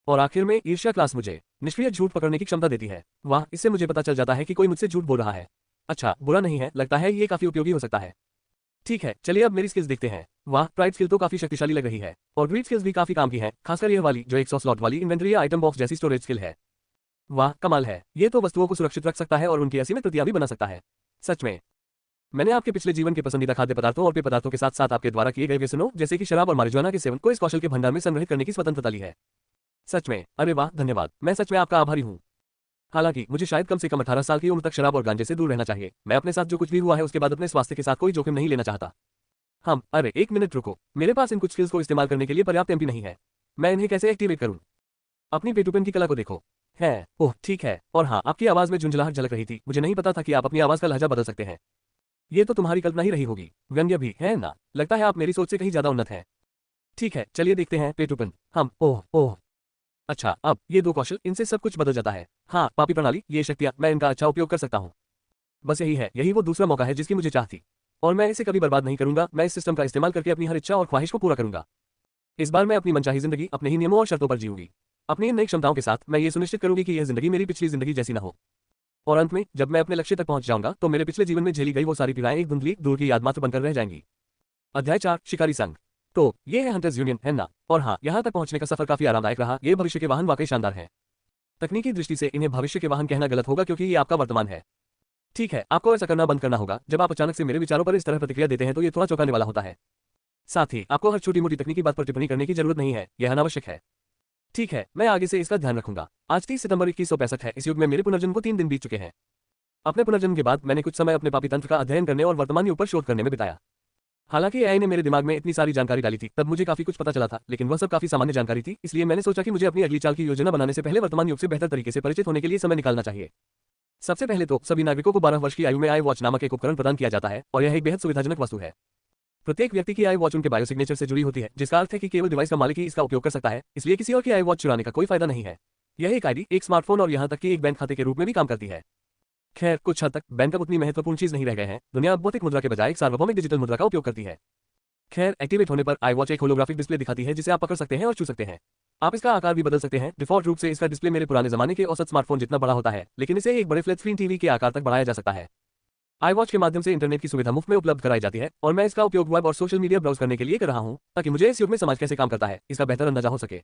और आखिर में ईर्ष्या क्लास मुझे निष्क्रिय झूठ पकड़ने की क्षमता देती है। वाह, इससे मुझे पता चल जाता है कि कोई मुझसे झूठ बोल रहा है। अच्छा, बुरा नहीं है, लगता है ये काफी उपयोगी हो सकता है। ठीक है, चलिए अब मेरी स्किल्स देखते हैं। वाह, प्राइड स्किल तो काफी शक्तिशाली लग रही है और ग्रीड स्किल्स भी काफी काम की है, खासकर यह वाली जो 100 स्लॉट वाली इन्वेंटरी या आइटम बॉक्स जैसी स्टोरेज स्किल है। वाह, कमाल है। ये तो वस्तुओं को सुरक्षित रख सकता है और उनकी असीमित प्रतियां भी बना सकता है। सच में। मैंने आपके पिछले जीवन के पसंदीदा खाद्य पदार्थों और पेय पदार्थों के साथ साथ आपके द्वारा किए गए व्यसनों जैसे कि शराब और मारिजुआना के सेवन को इस कौशल के भंडार में संग्रहित करने की स्वतंत्रता ली है। सच में? अरे वाह, धन्यवाद। मैं सच में आपका आभारी हूँ। हालांकि मुझे शायद कम से कम 18 साल की उम्र तक शराब और गांजे से दूर रहना चाहिए। मैं अपने साथ जो कुछ भी हुआ है उसके बाद अपने स्वास्थ्य के साथ कोई जोखिम नहीं लेना चाहता। अरे एक मिनट रुको, मेरे पास इन कुछ स्किल्स को इस्तेमाल करने के लिए पर्याप्त एमपी नहीं है। मैं इन्हें कैसे एक्टिवेट करूं? अपनी पेटूपेन की कला को देखो। है, ओह ठीक है। और हाँ, आपकी आवाज में झुंझलाहट झलक रही थी। मुझे नहीं पता था कि आप अपनी आवाज का लहजा बदल सकते हैं। ये तो तुम्हारी कल्पना ही रही होगी। व्यंग्य भी है ना? लगता है आप मेरी सोच से कहीं ज्यादा उन्नत हैं। ठीक है, चलिए देखते हैं पेटूपेन। ओह ओह। अच्छा, अब ये 2 कौशल, इनसे सब कुछ बदल जाता है। हाँ, पापी प्रणाली, ये शक्तियां, मैं इनका अच्छा उपयोग कर सकता हूँ। बस यही है, यही वो दूसरा मौका है जिसकी मुझे चाह थी। और मैं इसे कभी बर्बाद नहीं करूंगा। मैं इस सिस्टम का इस्तेमाल करके अपनी हर इच्छा और ख्वाहिश को पूरा करूंगा। इस बार मैं अपनी मनचाही जिंदगी अपने ही नियमों और शर्तों पर जीऊंगी। अपनी इन नई क्षमताओं के साथ मैं ये सुनिश्चित करूंगी कि यह जिंदगी मेरी पिछली जिंदगी जैसी न हो। और अंत में जब मैं अपने लक्ष्य तक पहुंच जाऊंगा तो मेरे पिछले जीवन में झेली गई वो सारी पीड़ाएं एक धुंधली दूर की याद मात्र बनकर रह जाएंगी। अध्याय 4, शिकारी संघ। तो ये है हंटर्स यूनियन, है ना? और हाँ, यहाँ तक पहुंचने का सफर काफी आरामदायक रहा। ये भविष्य के वाहन वाकई शानदार हैं। तकनीकी दृष्टि से इन्हें भविष्य के वाहन कहना गलत होगा क्योंकि ये आपका वर्तमान है। ठीक है, आपको ऐसा करना बंद करना होगा। जब आप अचानक से मेरे विचारों पर इस तरह प्रतिक्रिया देते हैं तो ये थोड़ा चौंकाने वाला होता है। साथ ही आपको हर छोटी मोटी तकनीकी बात पर टिप्पणी करने की जरूरत नहीं है, यह अनावश्यक है। ठीक है, मैं आगे से इसका ध्यान रखूंगा। आज 30 सितंबर 2165 है। इस युग में मेरे पुनर्जन्म को 3 दिन बीत चुके हैं। अपने पुनर्जन्म के बाद मैंने कुछ समय अपने पापी तंत्र का अध्ययन करने और वर्तमान युग पर शोध करने में बिताया। हालांकि एआई ने मेरे दिमाग में इतनी सारी जानकारी डाली थी, तब मुझे काफी कुछ पता चला था, लेकिन वह सब काफी सामान्य जानकारी थी। इसलिए मैंने सोचा कि मुझे अपनी अगली चाल की योजना बनाने से पहले वर्तमान युग से बेहतर तरीके से परिचित होने के लिए समय निकालना चाहिए। सबसे पहले तो सभी नागरिकों को 12 वर्ष की आयु में आई वॉच नामक एक उपकरण प्रदान किया जाता है और यह एक बेहद सुविधाजनक वस्तु है। प्रत्येक व्यक्ति की आई वॉच उनके बायोसिग्नेचर से जुड़ी होती है, जिसका अर्थ है कि केवल डिवाइस का मालिक ही इसका उपयोग कर सकता है। इसलिए किसी और की आई वॉच चुराने का कोई फायदा नहीं है। यह एक आईडी, एक स्मार्टफोन और यहाँ तक कि एक बैंक खाते के रूप में भी काम करती है। खैर, कुछ हद तक बैंक अब उतनी महत्वपूर्ण चीज नहीं रह गए हैं। दुनिया अब भौतिक मुद्रा के बजाय एक सार्वभौमिक डिजिटल मुद्रा का उपयोग करती है। खैर, एक्टिवेट होने पर आई वॉच एक होलोग्राफिक डिस्प्ले दिखाती है जिसे आप पकड़ सकते हैं और छू सकते हैं। आप इसका आकार भी बदल सकते हैं। डिफॉल्ट रूप से इसका डिस्प्ले मेरे पुराने जमाने के औसत स्मार्टफोन जितना बड़ा होता है, लेकिन इसे एक बड़े फ्लैट स्क्रीन टीवी के आकार तक बढ़ाया जा सकता है। आई वॉच के माध्यम से इंटरनेट की सुविधा मुफ्त में उपलब्ध कराई जाती है और मैं इसका उपयोग वेब और सोशल मीडिया ब्राउज करने के लिए कर रहा हूं, ताकि मुझे इस युग में समाज कैसे काम करता है इसका बेहतर अंदाजा हो सके।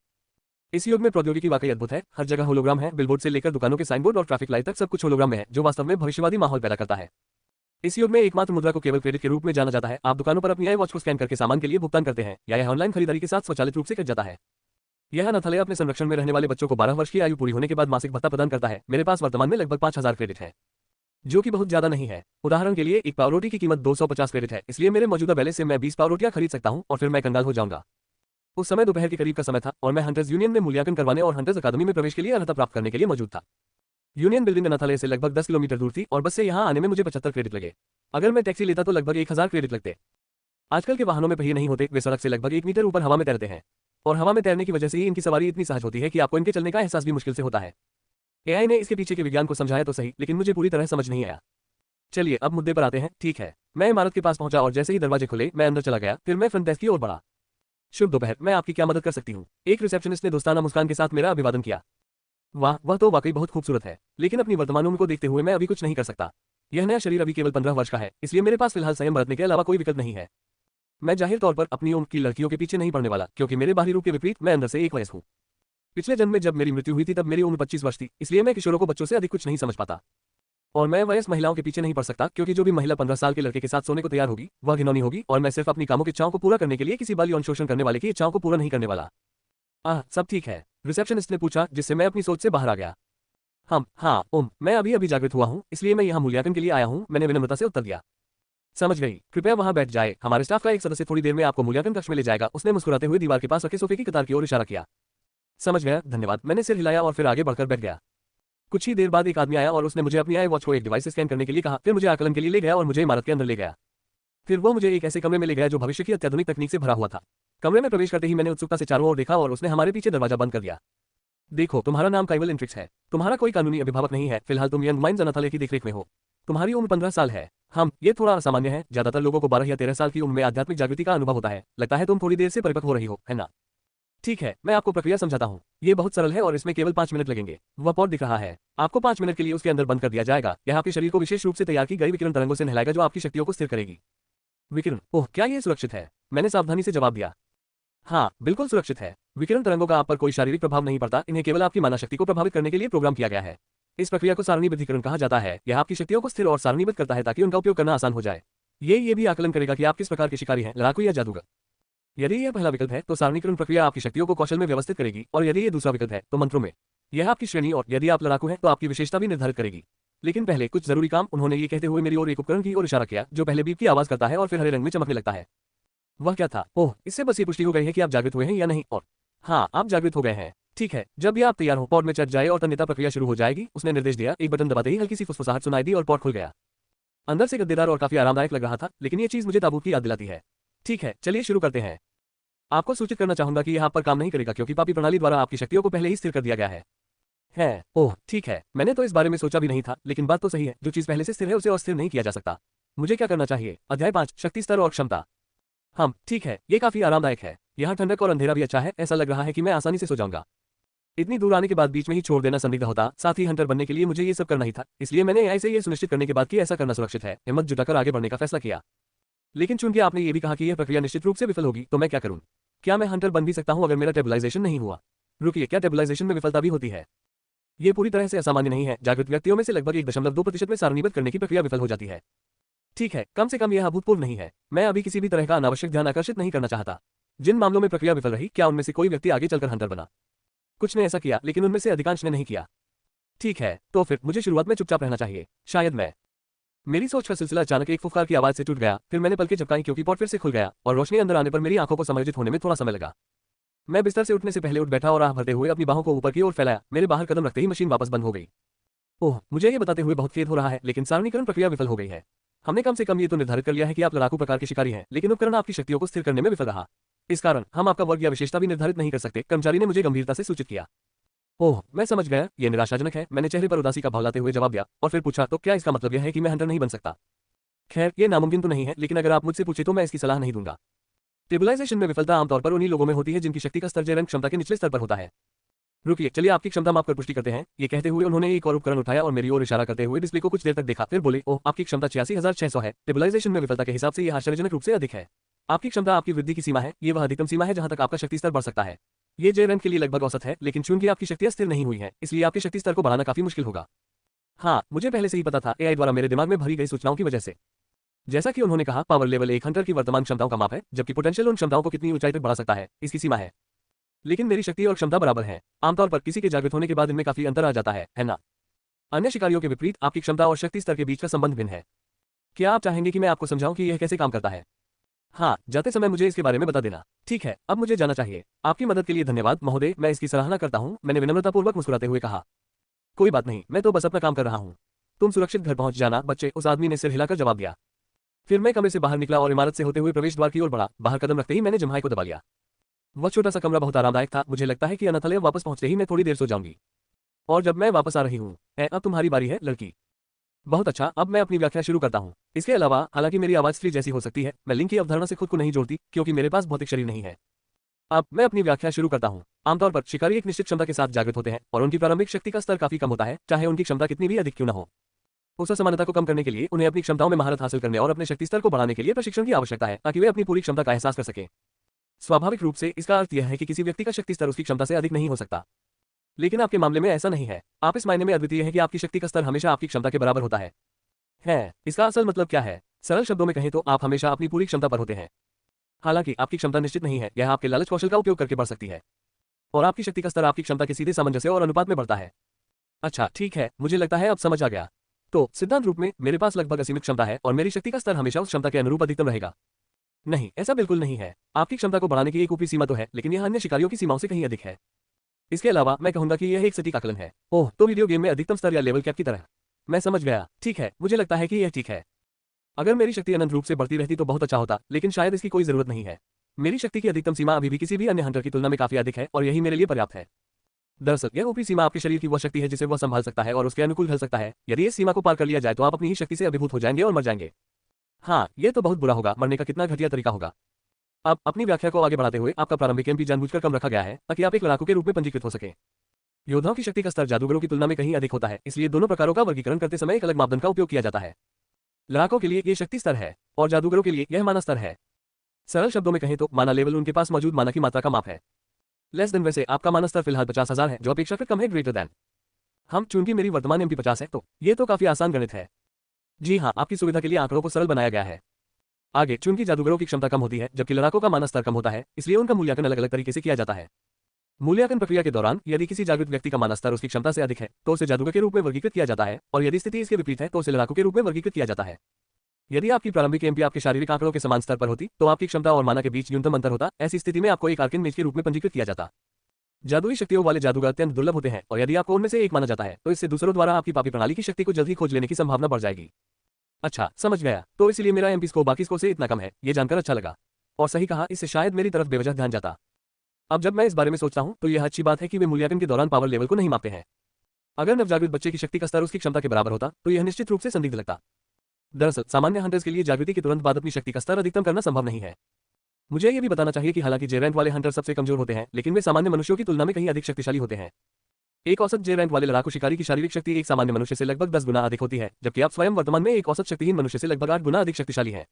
इस युग में प्रौद्योगिकी वाकई अद्भुत है। हर जगह होलोग्राम है, बिलबोर्ड से लेकर दुकानों के साइन बोर्ड और ट्रैफिक लाइट तक सब कुछ होलोग्राम में है, जो वास्तव में भविष्यवादी माहौल पैदा करता है। इस युग में एकमात्र मुद्रा को केवल क्रेडिट के रूप में जाना जाता है। आप दुकानों पर अपनी आई वॉच को स्कैन करके सामान के लिए भुगतान करते हैं, या यह ऑनलाइन खरीदारी के साथ स्वचालित रूप से कट जाता है। यह अनाथालय अपने संरक्षण में रहने वाले बच्चों को 12 वर्ष की आयु पूरी होने के बाद मासिक भत्ता प्रदान करता है। मेरे पास वर्तमान में लगभग 5000 क्रेडिट है, जो कि बहुत ज्यादा नहीं है। उदाहरण के लिए एक पाव रोटी की कीमत 250 क्रेडिट है, इसलिए मेरे मौजूदा बैलेंस से मैं 20 पाव रोटियां खरीद सकता हूं और फिर मैं कंगाल हो जाऊंगा। उस समय दोपहर के करीब का समय था और मैं हंटर्स यूनियन में मूल्यांकन करवाने और हंटर्स अकादमी में प्रवेश के लिए अर्हता प्राप्त करने के लिए मौजूद था। यूनियन बिल्डिंग अनाथालय से लगभग 10 किलोमीटर दूर थी और बस से यहां आने में मुझे 75 क्रेडिट लगे। अगर मैं टैक्सी लेता तो लगभग 1000 क्रेडिट लगते। आजकल के वाहनों में पहिए नहीं होते, वे सड़क से लगभग 1 मीटर ऊपर हवा में तैरते हैं और हवा में तैरने की वजह से ही इनकी सवारी इतनी सहज होती है कि आपको इनके चलने का एहसास भी मुश्किल से होता है। एआई ने इसके पीछे के विज्ञान को समझाया तो सही, लेकिन मुझे पूरी तरह समझ नहीं आया। चलिए अब मुद्दे पर आते हैं। ठीक है, मैं इमारत के पास पहुंचा और जैसे ही दरवाजे खुले मैं अंदर चला गया। फिर मैं फ्रंट डेस्क की ओर बढ़ा। शुभ दोपहर, मैं आपकी क्या मदद कर सकती हूँ? एक रिसेप्शनिस्ट ने दोस्ताना मुस्कान के साथ मेरा अभिवादन किया। वाह, वह तो वाकई बहुत खूबसूरत है, लेकिन अपनी वर्तमान उम्र को देखते हुए मैं अभी कुछ नहीं कर सकता। यह नया शरीर अभी केवल 15 वर्ष का है, इसलिए मेरे पास फिलहाल संयम बरतने के अलावा कोई विकल्प नहीं है। मैं जाहिर तौर पर अपनी उम्र की लड़कियों के पीछे नहीं पड़ने वाला, क्योंकि मेरे बाहरी रूप के विपरीत मैं अंदर से एक वयस्क हूँ। पिछले जन्म में जब मेरी मृत्यु हुई थी तब मेरी उम्र 25 वर्ष थी, इसलिए मैं किशोरों को बच्चों से अधिक कुछ नहीं समझ पाता। और मैं वयस्क महिलाओं के पीछे नहीं पड़ सकता, क्योंकि जो भी महिला 15 साल के लड़के के साथ सोने को तैयार होगी वह घिनौनी होगी और मैं सिर्फ अपनी कामों की इच्छाओं को पूरा करने के लिए किसी बाल यौन शोषण करने वाले की इच्छाओं को पूरा नहीं करने वाला। सब ठीक है, रिसेप्शनिस्ट ने पूछा, जिससे मैं अपनी सोच से बाहर आ गया। हाँ, मैं अभी अभी जागृत हुआ हूँ, इसलिए मैं यहाँ मूल्यांकन के लिए आया हूँ, मैंने विनम्रता से उत्तर दिया। समझ गई, कृपया वहां बैठ जाए, हमारे स्टाफ का एक सदस्य थोड़ी देर में आपको मूल्यांकन कक्ष में ले जाएगा। उसने मुस्कुराते हुए दीवार के पास रखे सोफे की कतार की ओर इशारा किया। समझ गया, धन्यवाद, मैंने सिर हिलाया और फिर आगे बढ़कर बैठ गया। कुछ ही देर बाद एक आदमी आया और उसने मुझे अपनी आई वॉच को एक डिवाइस से स्कैन करने के लिए कहा। फिर मुझे आकलन के लिए ले गया और मुझे इमारत के अंदर ले गया। फिर वो मुझे एक ऐसे कमरे में ले गया जो भविष्य की अत्याधुनिक तकनीक से भरा हुआ था। कमरे में प्रवेश करते ही मैंने उत्सुकता से चारों ओर देखा और उसने हमारे पीछे दरवाजा बंद कर दिया। देखो, तुम्हारा नाम काइवल इंट्रिक्स है, तुम्हारा कोई कानूनी अभिभावक नहीं है, फिलहाल तुम यंग माइंड्स अनाथालय की देखरेख में हो। तुम्हारी उम्र 15 साल है। ये थोड़ा असामान्य है, ज्यादातर लोगों को 12 या 13 साल की उम्र में आध्यात्मिक जागृति का अनुभव होता है। लगता है तुम थोड़ी देर से परिपक्व हो रही हो, है ना? ठीक है, मैं आपको प्रक्रिया समझाता हूँ। ये बहुत सरल है और इसमें केवल 5 मिनट लगेंगे। वह पॉड दिख रहा है, आपको 5 मिनट के लिए उसके अंदर बंद कर दिया जाएगा। यह आपके शरीर को विशेष रूप से तैयार की गई विकिरण तरंगों से नहलाएगा जो आपकी शक्तियों को स्थिर करेगी। विकिरण? ओह, क्या ये सुरक्षित है? मैंने सावधानी से जवाब दिया। हाँ, बिल्कुल सुरक्षित है। विकिरण तरंगों का आप पर कोई शारीरिक प्रभाव नहीं पड़ता, इन्हें केवल आपकी मानव शक्ति को प्रभावित करने के लिए प्रोग्राम किया गया है। इस प्रक्रिया को सारणीबद्धीकरण कहा जाता है। यह आपकी शक्तियों को स्थिर और सारणीबद्ध करता है ताकि उनका उपयोग करना आसान हो जाए। ये भी आकलन करेगा कि आप किस प्रकार के शिकारी हैं, लड़ाकू या जादूगर। यदि यह पहला विकल्प है तो सारणीकरण प्रक्रिया आपकी शक्तियों को कौशल में व्यवस्थित करेगी, और यदि ये दूसरा विकल्प है तो मंत्रों में। यह आपकी श्रेणी और यदि आप लड़ाकू हैं तो आपकी विशेषता भी निर्धारित करेगी। लेकिन पहले कुछ जरूरी काम। उन्होंने ये कहते हुए मेरी ओर एक उपकरण की ओर इशारा किया जो पहले बीप की आवाज करता है और फिर हरे रंग में चमकने लगता है। वह क्या था? ओह, इससे बस ये पुष्टि हो गई है कि आप जागृत हुए हैं या नहीं। और हाँ, आप जागृत हो गए हैं। ठीक है, जब भी आप तैयार हो पॉड में चढ़ जाए और तन्यता प्रक्रिया शुरू हो जाएगी। उसने निर्देश दिया। एक बटन दबाते ही हल्की सी फुसफुसाहट सुनाई दी और पॉड खुल गया। अंदर से गद्देदार और काफी आरामदायक लग रहा था, लेकिन ये चीज मुझे ताबूत की याद दिलाती है। ठीक है, चलिए शुरू करते हैं। आपको सूचित करना चाहूंगा कि यह आप पर काम नहीं करेगा, क्योंकि पापी प्रणाली द्वारा आपकी शक्तियों को पहले ही स्थिर कर दिया गया है। ओह ठीक है, मैंने तो इस बारे में सोचा भी नहीं था, लेकिन बात तो सही है, जो चीज पहले से स्थिर है उसे अस्थिर नहीं किया जा सकता। मुझे क्या करना चाहिए? अध्याय 5, शक्ति स्तर और क्षमता। ठीक है, ये काफी आरामदायक है। यहाँ ठंडक और अंधेरा भी अच्छा है, ऐसा लग रहा है कि मैं आसानी से सो जाऊंगा। इतनी दूर आने के बाद बीच में ही छोड़ देना संदिग्ध होता। साथ ही हंटर बनने के लिए मुझे ये सब करना ही था, इसलिए मैंने एआई से ये सुनिश्चित करने के बाद कि ऐसा करना सुरक्षित है, हिम्मत जुटाकर आगे बढ़ने का फैसला किया। लेकिन चूंकि आपने ये भी कहा कि यह प्रक्रिया निश्चित रूप से विफल होगी, तो मैं क्या करूं? क्या मैं हंटर बन भी सकता हूं अगर मेरा टेबलाइजेशन नहीं हुआ? रुकिए, क्या टेबलाइजेशन में विफलता भी होती है? ये पूरी तरह से असामान्य नहीं है। जागृत व्यक्तियों में से लगभग 1.2% में सारणीबद्ध करने की प्रक्रिया विफल हो जाती है। ठीक है, कम से कम यह अभूतपूर्व नहीं है। मैं अभी किसी भी तरह का अनावश्यक ध्यान आकर्षित नहीं करना चाहता। जिन मामलों में प्रक्रिया विफल रही, क्या उनमें से कोई व्यक्ति आगे चलकर हंटर बना? कुछ ने ऐसा किया, लेकिन उनमें से अधिकांश ने नहीं किया। ठीक है, तो फिर मुझे शुरुआत में चुपचाप रहना चाहिए। शायद मैं। मेरी सोच का सिलसिला अचानक एक फुफकार की आवाज से टूट गया। फिर मैंने पलकें झपकाई क्योंकि पॉट फिर से खुल गया और रोशनी अंदर आने पर मेरी आंखों को समायोजित होने में थोड़ा समय लगा। मैं बिस्तर से उठने से पहले उठ बैठा और आह भरते हुए अपनी बाहों को ऊपर की ओर फैलाया। मेरे बाहर कदम रखते ही मशीन वापस बंद हो गई। ओह, मुझे ये बताते हुए बहुत खेद हो रहा है, लेकिन सारणीकरण प्रक्रिया विफल हो गई है। हमने कम से कम ये तो निर्धारित कर लिया है कि आप लड़ाकू प्रकार के शिकारी हैं, लेकिन उपकरण आपकी शक्तियों को स्थिर करने में विफल रहा। इस कारण हम आपका वर्ग या विशेषता भी निर्धारित नहीं कर सकते, कर्मचारी ने मुझे गंभीरता से सूचित किया। ओह, मैं समझ गया, ये निराशाजनक है। मैंने चेहरे पर उदासी का भाव लाते हुए जवाब दिया और फिर पूछा, तो क्या इसका मतलब यह है कि मैं हंटर नहीं बन सकता? खैर, ये नामुमकिन तो नहीं है, लेकिन अगर आप मुझसे पूछे तो मैं इसकी सलाह नहीं दूंगा। स्टेबलाइजेशन में विफलता आमतौर पर उन्हीं लोगों में होती है जिनकी शक्ति का स्तर जयरंग क्षमता के निचले स्तर पर होता है। रुकिए, चलिए आपकी क्षमता मापकर पुष्टि करते हैं। ये कहते हुए उन्होंने एक और उपकरण उठाया और मेरी ओर इशारा करते हुए डिस्प्ले को कुछ देर तक देखा। फिर बोले, ओह, आपकी क्षमता 86,600 है। स्टेबलाइजेशन में विफलता के हिसाब से यह आश्चर्यजनक रूप से अधिक है। आपकी क्षमता आपकी वृद्धि की सीमा है, ये वह अधिकतम सीमा है जहां तक आपका शक्ति स्तर बढ़ सकता है। ये जय रैंक के लिए लगभग औसत है, लेकिन चूंकि आपकी शक्ति स्थिर नहीं हुई है, इसलिए आपके शक्ति स्तर को बढ़ाना काफी मुश्किल होगा। हाँ, मुझे पहले से ही पता था, एआई द्वारा मेरे दिमाग में भरी गई सूचनाओं की वजह से। जैसा कि उन्होंने कहा, पावर लेवल एक हंटर की वर्तमान क्षमताओं का माप है, जबकि पोटेंशियल उन क्षमताओं को कितनी ऊंचाई तक बढ़ा सकता है, इसकी सीमा है। लेकिन मेरी शक्ति और क्षमता बराबर है। आमतौर पर किसी के जागृत होने के बाद इनमें काफी अंतर आ जाता है ना? अन्य शिकारियों के विपरीत आपकी क्षमता और शक्ति स्तर के बीच का संबंध भिन्न है। क्या आप चाहेंगे कि मैं आपको समझाऊं कि यह कैसे काम करता है? हाँ, जाते समय मुझे इसके बारे में बता देना। ठीक है, अब मुझे जाना चाहिए। आपकी मदद के लिए धन्यवाद महोदय, मैं इसकी सराहना करता हूँ, मैंने विनम्रतापूर्वक मुस्कुराते हुए कहा। कोई बात नहीं, मैं तो बस अपना काम कर रहा हूँ। तुम सुरक्षित घर पहुंच जाना बच्चे, उस आदमी ने सिर हिलाकर जवाब दिया। फिर मैं कमरे से बाहर निकला और इमारत से होते हुए प्रवेश द्वार की ओर बढ़ा। बाहर कदम रखते ही मैंने जम्हाई को दबा लिया। वह छोटा सा कमरा बहुत आरामदायक था। मुझे लगता है कि अनाथालय वापस पहुंचते ही मैं थोड़ी देर सो जाऊंगी। और जब मैं वापस आ रही हूँ, अब तुम्हारी बारी है लड़की। बहुत अच्छा, अब मैं अपनी व्याख्या शुरू करता हूँ। इसके अलावा, हालांकि मेरी आवाज स्त्री जैसी हो सकती है, मैं लिंग की अवधारणा से खुद को नहीं जोड़ती, क्योंकि मेरे पास भौतिक शरीर नहीं है। अब मैं अपनी व्याख्या शुरू करता हूँ। आमतौर पर शिकारी एक निश्चित क्षमता के साथ जागृत होते हैं और उनकी प्रारंभिक शक्ति का स्तर काफी कम होता है, चाहे उनकी क्षमता कितनी भी अधिक क्यों न हो। उस असमानता को कम करने के लिए उन्हें अपनी क्षमताओं में महारत हासिल करने और अपने शक्ति स्तर को बढ़ाने के लिए प्रशिक्षण की आवश्यकता है, ताकि वे अपनी पूरी क्षमता का एहसास कर सकें। स्वाभाविक रूप से इसका अर्थ यह है कि किसी व्यक्ति का शक्ति स्तर उसकी क्षमता से अधिक नहीं हो सकता। लेकिन आपके मामले में ऐसा नहीं है। आप इस मायने में अद्वितीय हैं कि आपकी शक्ति का स्तर हमेशा आपकी क्षमता के बराबर होता है। इसका असल मतलब क्या है? सरल शब्दों में कहें तो आप हमेशा अपनी पूरी क्षमता पर होते हैं। हालांकि आपकी क्षमता निश्चित नहीं है, यह आपके लालच कौशल का उपयोग करके बढ़ सकती है। और आपकी शक्ति का स्तर आपकी क्षमता के सीधे सामंजस्य और अनुपात में बढ़ता है। अच्छा, ठीक है, मुझे लगता है अब समझ आ गया। तो सिद्धांत रूप में मेरे पास लगभग असीमित क्षमता है और मेरी शक्ति का स्तर हमेशा उस क्षमता के अनुरूप अधिकतम रहेगा। नहीं, ऐसा बिल्कुल नहीं है। आपकी क्षमता को बढ़ाने की एक ऊपरी सीमा तो है, लेकिन यह अन्य शिकारियों की सीमाओं से कहीं अधिक है। इसके अलावा मैं कहूंगा कि यह एक सटीक आकलन है। ओह, तो वीडियो गेम में अधिकतम स्तर या लेवल कैप की तरह। मैं समझ गया। ठीक है, मुझे लगता है कि यह ठीक है। अगर मेरी शक्ति अनंत रूप से बढ़ती रहती तो बहुत अच्छा होता, लेकिन शायद इसकी कोई जरूरत नहीं है। मेरी शक्ति की अधिकतम सीमा अभी भी किसी भी अन्य हंटर की तुलना में काफी अधिक है और यही मेरे लिए पर्याप्त है। दरअसल यह ऊपरी सीमा आपके शरीर की वह शक्ति है जिसे वह संभाल सकता है और उसके अनुकूल ढल सकता है। यदि इस सीमा को पार कर लिया जाए तो आप अपनी ही शक्ति से अभिभूत हो जाएंगे और मर जाएंगे। हाँ, यह तो बहुत बुरा होगा। मरने का कितना घटिया तरीका होगा। अब अपनी व्याख्या को आगे बढ़ाते हुए, आपका प्रारंभिक एमपी जानबूझकर कम रखा गया है ताकि आप एक लड़ाकू के रूप में पंजीकृत हो सके। योद्धाओं की शक्ति का स्तर जादूगरों की तुलना में कहीं अधिक होता है, इसलिए दोनों प्रकारों का वर्गीकरण करते समय एक अलग मापदंड का उपयोग किया जाता है। लड़ाकों के लिए यह शक्ति स्तर है और जादूगरों के लिए यह माना स्तर है। सरल शब्दों में कहें तो माना लेवल उनके पास मौजूद माना की मात्रा का माप है। लेस देन, वैसे आपका माना स्तर फिलहाल 50,000 है, जो अपेक्षाकृत कम है। ग्रेटर देन, हम चूंकि मेरी वर्तमान एमपी 50 है, तो ये तो काफी आसान गणित है। जी हाँ, आपकी सुविधा के लिए आंकड़ों को सरल बनाया गया है। आगे, चूंकि जादूगरों की क्षमता कम होती है जबकि लड़ाकों का माना स्तर कम होता है, इसलिए उनका मूल्यांकन अलग अलग तरीके से किया जाता है। मूल्यांकन प्रक्रिया के दौरान यदि किसी जागृत व्यक्ति का माना स्तर उसकी क्षमता से अधिक है तो उसे जादूगर के रूप में वर्गीकृत किया जाता है, और यदि स्थिति इसके विपरीत है तो उसे लड़ाकू के रूप में वर्गीकृत किया जाता है। यदि आपकी प्रारंभिक एमपी आपके शारीरिक आंकड़ों के समान स्तर पर होती तो आपकी क्षमता और माना के बीच न्यूनतम अंतर होता। ऐसी स्थिति में आपको एक आर्कन मेज के रूप में पंजीकृत किया जाता। जादुई शक्तियों वाले जादूगर अत्यंत दुर्लभ होते हैं और यदि आपको उनमें से एक माना जाता है तो इससे दूसरों द्वारा आपकी पापी प्रणाली की शक्ति को जल्द ही खोज लेने की संभावना बढ़ जाएगी। अच्छा, समझ गया। तो इसलिए मेरा एमपी स्कोर बाकी स्कोर से इतना कम है, ये जानकर अच्छा लगा। और सही कहा, इससे शायद मेरी तरफ बेवजह ध्यान जाता। अब जब मैं इस बारे में सोचता हूं तो यह अच्छी बात है कि वे मूल्यांकन के दौरान पावर लेवल को नहीं मापते हैं। अगर नवजागृत बच्चे की शक्ति का स्तर उसकी क्षमता के बराबर होता तो यह निश्चित रूप से संदिग्ध लगता। दरअसल सामान्य हंटर्स के लिए जागृति के तुरंत बाद अपनी शक्ति का स्तर अधिकतम करना संभव नहीं है। मुझे यह भी बताना चाहिए कि हालांकि जे रैंक वाले हंटर सबसे कमजोर होते हैं, लेकिन वे सामान्य मनुष्यों की तुलना में कहीं अधिक शक्तिशाली होते हैं। एक औसत जे रैंक वाले लड़ाकू शिकारी की शारीरिक शक्ति एक सामान्य मनुष्य से लगभग 10 गुना अधिक होती है, जबकि आप स्वयं वर्तमान में एक औसत शक्तिहीन मनुष्य से लगभग 8 गुना अधिक शक्तिशाली हैं।